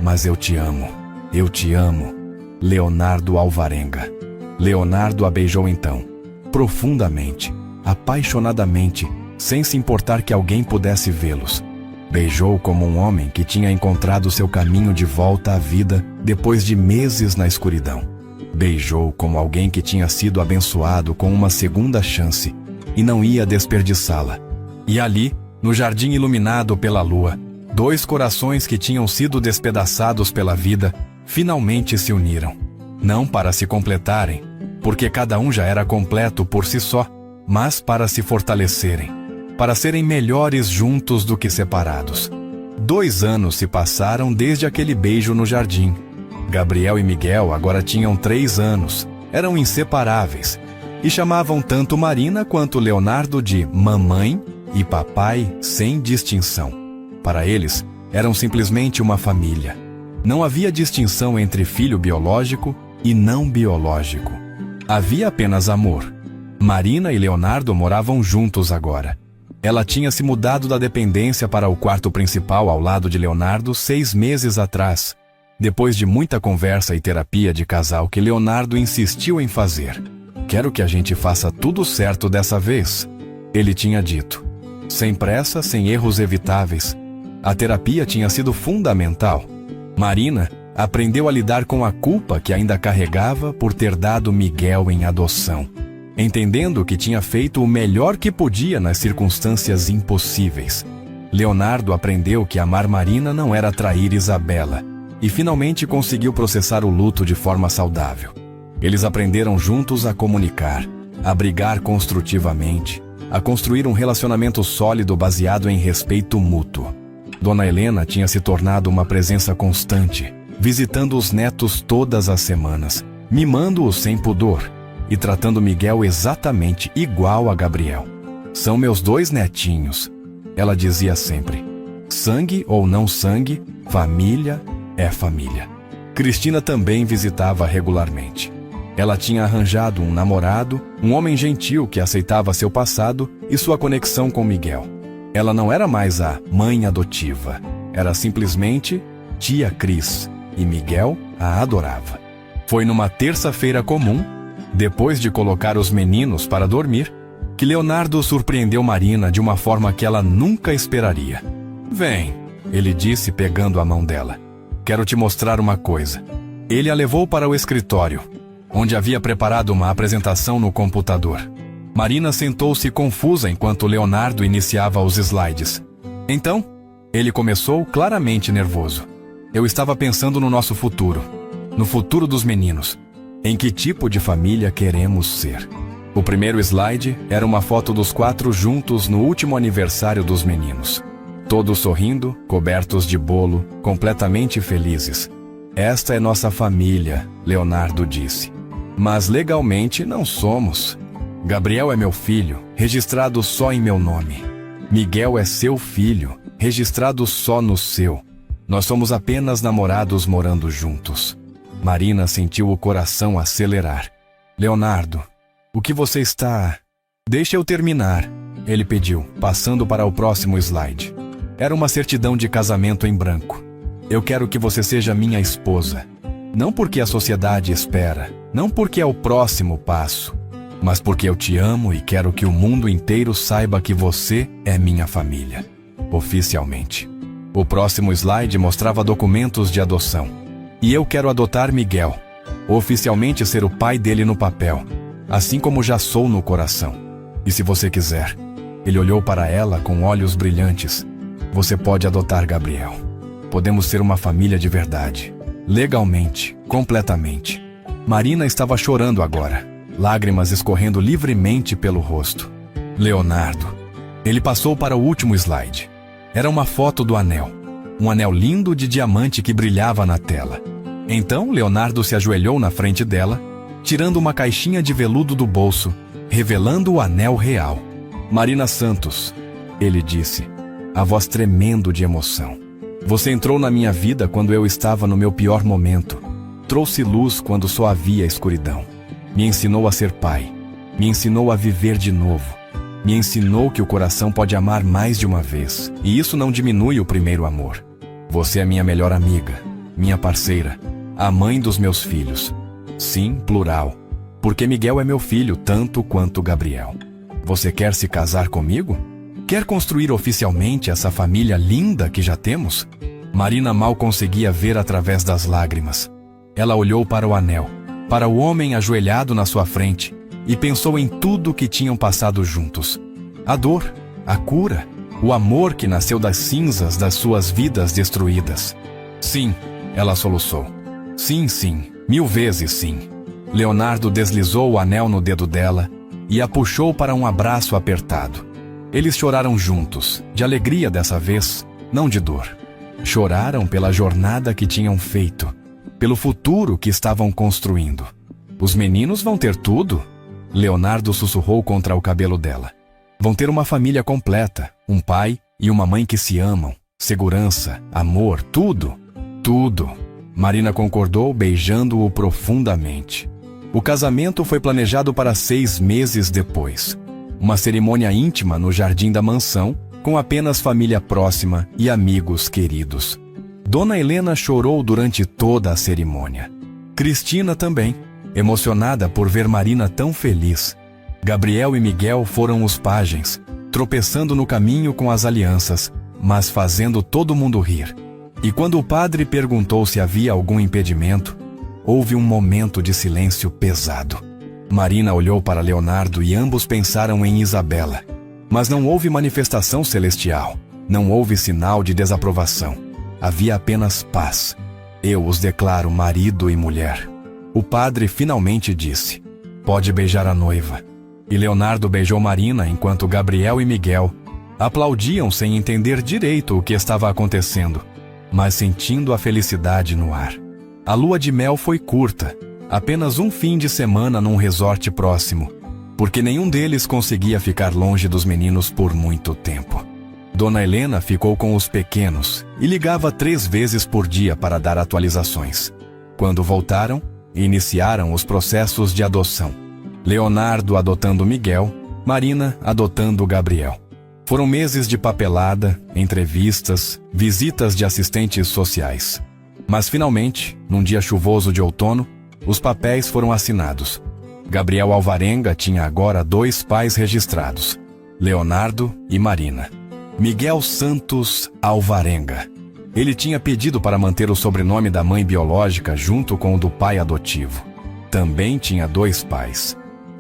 Mas eu te amo. Eu te amo. Leonardo Alvarenga. Leonardo a beijou então, profundamente, apaixonadamente, sem se importar que alguém pudesse vê-los. Beijou como um homem que tinha encontrado seu caminho de volta à vida depois de meses na escuridão. Beijou como alguém que tinha sido abençoado com uma segunda chance e não ia desperdiçá-la. E ali, no jardim iluminado pela lua, dois corações que tinham sido despedaçados pela vida finalmente se uniram. Não para se completarem, porque cada um já era completo por si só, mas para se fortalecerem, para serem melhores juntos do que separados. 2 anos se passaram desde aquele beijo no jardim. Gabriel e Miguel agora tinham 3 anos, eram inseparáveis, e chamavam tanto Marina quanto Leonardo de mamãe e papai sem distinção. Para eles, eram simplesmente uma família. Não havia distinção entre filho biológico e não biológico. Havia apenas amor. Marina e Leonardo moravam juntos agora. Ela tinha se mudado da dependência para o quarto principal ao lado de Leonardo 6 meses atrás, depois de muita conversa e terapia de casal que Leonardo insistiu em fazer. Quero que a gente faça tudo certo dessa vez, ele tinha dito. Sem pressa, sem erros evitáveis. A terapia tinha sido fundamental. Marina aprendeu a lidar com a culpa que ainda carregava por ter dado Miguel em adoção, entendendo que tinha feito o melhor que podia nas circunstâncias impossíveis. Leonardo aprendeu que amar Marina não era trair Isabela, e finalmente conseguiu processar o luto de forma saudável. Eles aprenderam juntos a comunicar, a brigar construtivamente, a construir um relacionamento sólido baseado em respeito mútuo. Dona Helena tinha se tornado uma presença constante, visitando os netos todas as semanas, mimando-os sem pudor e tratando Miguel exatamente igual a Gabriel. São meus 2 netinhos, ela dizia sempre. Sangue ou não sangue, família é família. Cristina também visitava regularmente. Ela tinha arranjado um namorado, um homem gentil que aceitava seu passado e sua conexão com Miguel. Ela não era mais a mãe adotiva, era simplesmente tia Cris, e Miguel a adorava. Foi numa terça-feira comum, depois de colocar os meninos para dormir, que Leonardo surpreendeu Marina de uma forma que ela nunca esperaria. Vem, ele disse pegando a mão dela. Quero te mostrar uma coisa. Ele a levou para o escritório, onde havia preparado uma apresentação no computador. Marina sentou-se confusa enquanto Leonardo iniciava os slides. Então, ele começou claramente nervoso. Eu estava pensando no nosso futuro, no futuro dos meninos. Em que tipo de família queremos ser? O primeiro slide era uma foto dos 4 juntos no último aniversário dos meninos. Todos sorrindo, cobertos de bolo, completamente felizes. Esta é nossa família, Leonardo disse. Mas legalmente não somos. Gabriel é meu filho, registrado só em meu nome. Miguel é seu filho, registrado só no seu. Nós somos apenas namorados morando juntos. Marina sentiu o coração acelerar. Leonardo, o que você está... Deixa eu terminar, ele pediu, passando para o próximo slide. Era uma certidão de casamento em branco. Eu quero que você seja minha esposa. Não porque a sociedade espera, não porque é o próximo passo, mas porque eu te amo e quero que o mundo inteiro saiba que você é minha família. Oficialmente. O próximo slide mostrava documentos de adoção. E eu quero adotar Miguel. Oficialmente ser o pai dele no papel, assim como já sou no coração. E se você quiser, ele olhou para ela com olhos brilhantes. Você pode adotar Gabriel. Podemos ser uma família de verdade. Legalmente, completamente. Marina estava chorando agora, lágrimas escorrendo livremente pelo rosto. Leonardo. Ele passou para o último slide. Era uma foto do anel. Um anel lindo de diamante que brilhava na tela. Então, Leonardo se ajoelhou na frente dela, tirando uma caixinha de veludo do bolso, revelando o anel real. Marina Santos, ele disse, a voz tremendo de emoção. Você entrou na minha vida quando eu estava no meu pior momento. Trouxe luz quando só havia escuridão. Me ensinou a ser pai. Me ensinou a viver de novo. Me ensinou que o coração pode amar mais de uma vez. E isso não diminui o primeiro amor. Você é minha melhor amiga, minha parceira, a mãe dos meus filhos. Sim, plural. Porque Miguel é meu filho tanto quanto Gabriel. Você quer se casar comigo? Quer construir oficialmente essa família linda que já temos? Marina mal conseguia ver através das lágrimas. Ela olhou para o anel, para o homem ajoelhado na sua frente, e pensou em tudo que tinham passado juntos. A dor, a cura, o amor que nasceu das cinzas das suas vidas destruídas. Sim, ela soluçou. Sim, sim, 1000 vezes sim. Leonardo deslizou o anel no dedo dela e a puxou para um abraço apertado. Eles choraram juntos, de alegria dessa vez, não de dor. Choraram pela jornada que tinham feito, pelo futuro que estavam construindo. Os meninos vão ter tudo? Leonardo sussurrou contra o cabelo dela. Vão ter uma família completa, um pai e uma mãe que se amam, segurança, amor, tudo, tudo. Marina concordou, beijando-o profundamente. O casamento foi planejado para 6 meses depois. Uma cerimônia íntima no jardim da mansão, com apenas família próxima e amigos queridos. Dona Helena chorou durante toda a cerimônia. Cristina também, emocionada por ver Marina tão feliz. Gabriel e Miguel foram os pajens, tropeçando no caminho com as alianças, mas fazendo todo mundo rir. E quando o padre perguntou se havia algum impedimento, houve um momento de silêncio pesado. Marina olhou para Leonardo e ambos pensaram em Isabela. Mas não houve manifestação celestial, não houve sinal de desaprovação. Havia apenas paz. Eu os declaro marido e mulher. O padre finalmente disse, pode beijar a noiva. E Leonardo beijou Marina enquanto Gabriel e Miguel aplaudiam sem entender direito o que estava acontecendo, mas sentindo a felicidade no ar. A lua de mel foi curta, apenas um fim de semana num resort próximo, porque nenhum deles conseguia ficar longe dos meninos por muito tempo. Dona Helena ficou com os pequenos e ligava 3 vezes por dia para dar atualizações. Quando voltaram, iniciaram os processos de adoção. Leonardo adotando Miguel, Marina adotando Gabriel. Foram meses de papelada, entrevistas, visitas de assistentes sociais. Mas finalmente, num dia chuvoso de outono, os papéis foram assinados. Gabriel Alvarenga tinha agora 2 pais registrados, Leonardo e Marina. Miguel Santos Alvarenga. Ele tinha pedido para manter o sobrenome da mãe biológica junto com o do pai adotivo. Também tinha 2 pais.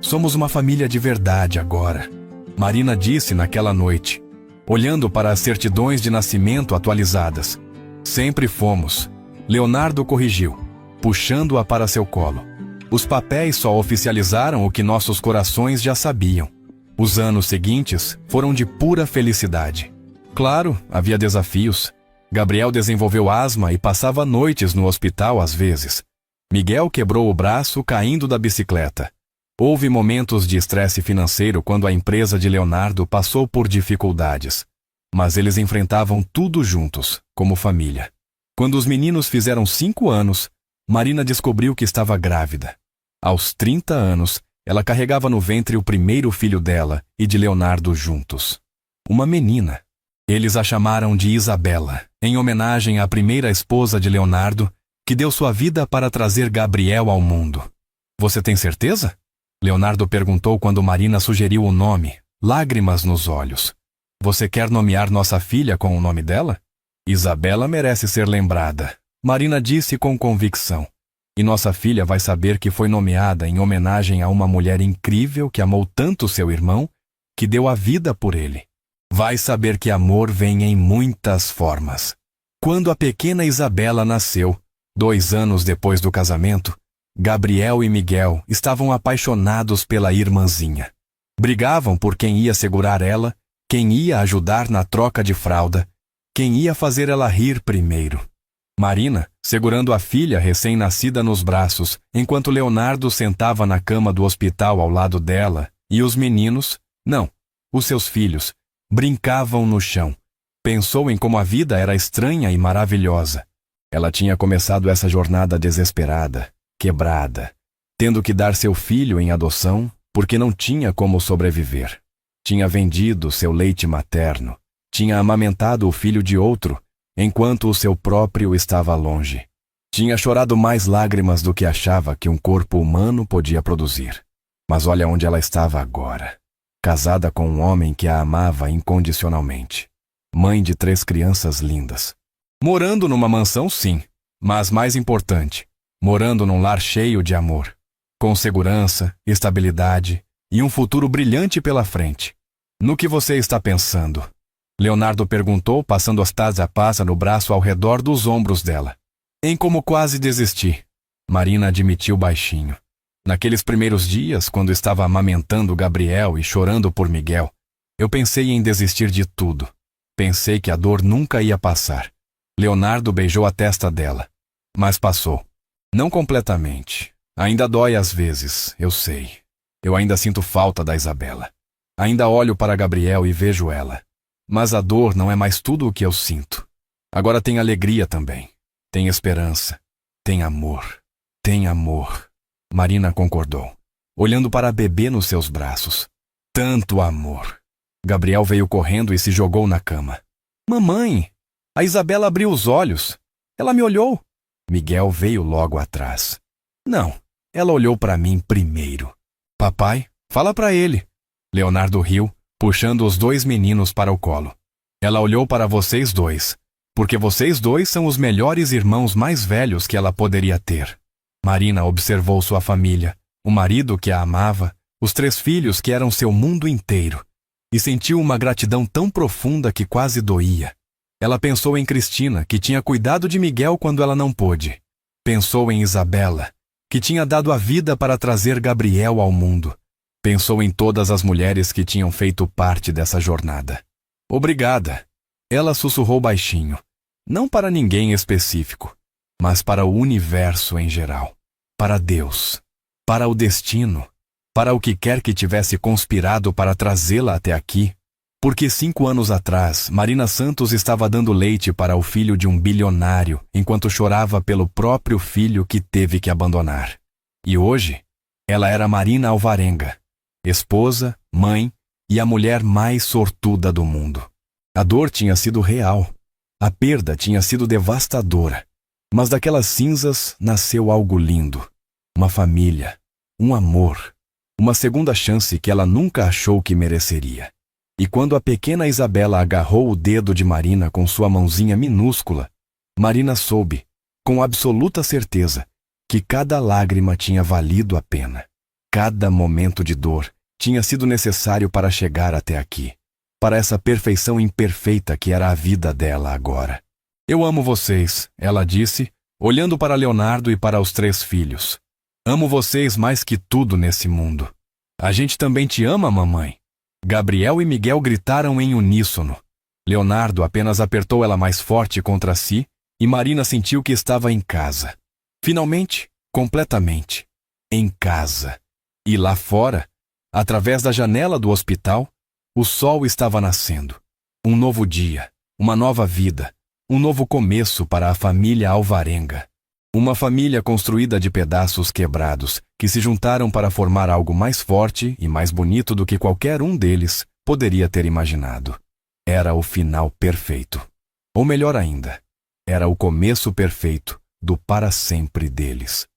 Somos uma família de verdade agora, Marina disse naquela noite, olhando para as certidões de nascimento atualizadas. Sempre fomos, Leonardo corrigiu, puxando-a para seu colo. Os papéis só oficializaram o que nossos corações já sabiam. Os anos seguintes foram de pura felicidade. Claro, havia desafios. Gabriel desenvolveu asma e passava noites no hospital às vezes. Miguel quebrou o braço caindo da bicicleta. Houve momentos de estresse financeiro quando a empresa de Leonardo passou por dificuldades. Mas eles enfrentavam tudo juntos, como família. Quando os meninos fizeram 5 anos, Marina descobriu que estava grávida. Aos 30 anos, ela carregava no ventre o primeiro filho dela e de Leonardo juntos. Uma menina. Eles a chamaram de Isabela, em homenagem à primeira esposa de Leonardo, que deu sua vida para trazer Gabriel ao mundo. Você tem certeza? Leonardo perguntou quando Marina sugeriu o nome, lágrimas nos olhos. Você quer nomear nossa filha com o nome dela? Isabela merece ser lembrada, Marina disse com convicção. E nossa filha vai saber que foi nomeada em homenagem a uma mulher incrível que amou tanto seu irmão, que deu a vida por ele. Vai saber que amor vem em muitas formas. Quando a pequena Isabela nasceu, 2 anos depois do casamento, Gabriel e Miguel estavam apaixonados pela irmãzinha. Brigavam por quem ia segurar ela, quem ia ajudar na troca de fralda, quem ia fazer ela rir primeiro. Marina, segurando a filha recém-nascida nos braços, enquanto Leonardo sentava na cama do hospital ao lado dela, e os meninos, não, os seus filhos, brincavam no chão. Pensou em como a vida era estranha e maravilhosa. Ela tinha começado essa jornada desesperada, quebrada, tendo que dar seu filho em adoção porque não tinha como sobreviver. Tinha vendido seu leite materno, tinha amamentado o filho de outro, enquanto o seu próprio estava longe. Tinha chorado mais lágrimas do que achava que um corpo humano podia produzir. Mas olha onde ela estava agora, casada com um homem que a amava incondicionalmente. Mãe de 3 crianças lindas. Morando numa mansão, sim, mas mais importante, morando num lar cheio de amor, com segurança, estabilidade e um futuro brilhante pela frente. No que você está pensando? Leonardo perguntou, passando as tazas a passa no braço ao redor dos ombros dela. Em como quase desisti, Marina admitiu baixinho. Naqueles primeiros dias, quando estava amamentando Gabriel e chorando por Miguel, eu pensei em desistir de tudo. Pensei que a dor nunca ia passar. Leonardo beijou a testa dela. Mas passou. Não completamente. Ainda dói às vezes, eu sei. Eu ainda sinto falta da Isabela. Ainda olho para Gabriel e vejo ela. Mas a dor não é mais tudo o que eu sinto. Agora tem alegria também. Tem esperança. Tem amor. Tem amor. Marina concordou, olhando para a bebê nos seus braços. Tanto amor. Gabriel veio correndo e se jogou na cama. Mamãe! A Isabela abriu os olhos. Ela me olhou. Miguel veio logo atrás. Não, ela olhou para mim primeiro. Papai, fala para ele. Leonardo riu, puxando os 2 meninos para o colo. Ela olhou para vocês 2, porque vocês 2 são os melhores irmãos mais velhos que ela poderia ter. Marina observou sua família, o marido que a amava, os 3 filhos que eram seu mundo inteiro, e sentiu uma gratidão tão profunda que quase doía. Ela pensou em Cristina, que tinha cuidado de Miguel quando ela não pôde. Pensou em Isabela, que tinha dado a vida para trazer Gabriel ao mundo. Pensou em todas as mulheres que tinham feito parte dessa jornada. Obrigada. Ela sussurrou baixinho. Não para ninguém específico, mas para o universo em geral. Para Deus. Para o destino. Para o que quer que tivesse conspirado para trazê-la até aqui. Porque 5 anos atrás, Marina Santos estava dando leite para o filho de um bilionário, enquanto chorava pelo próprio filho que teve que abandonar. E hoje, ela era Marina Alvarenga, esposa, mãe e a mulher mais sortuda do mundo. A dor tinha sido real. A perda tinha sido devastadora. Mas daquelas cinzas nasceu algo lindo. Uma família, um amor, uma segunda chance que ela nunca achou que mereceria. E quando a pequena Isabela agarrou o dedo de Marina com sua mãozinha minúscula, Marina soube, com absoluta certeza, que cada lágrima tinha valido a pena. Cada momento de dor tinha sido necessário para chegar até aqui, para essa perfeição imperfeita que era a vida dela agora. Eu amo vocês, ela disse, olhando para Leonardo e para os 3 filhos. Amo vocês mais que tudo nesse mundo. A gente também te ama, mamãe. Gabriel e Miguel gritaram em uníssono. Leonardo apenas apertou ela mais forte contra si e Marina sentiu que estava em casa. Finalmente, completamente. Em casa. E lá fora, através da janela do hospital, o sol estava nascendo. Um novo dia, uma nova vida, um novo começo para a família Alvarenga. Uma família construída de pedaços quebrados que se juntaram para formar algo mais forte e mais bonito do que qualquer um deles poderia ter imaginado. Era o final perfeito. Ou melhor ainda, era o começo perfeito do para sempre deles.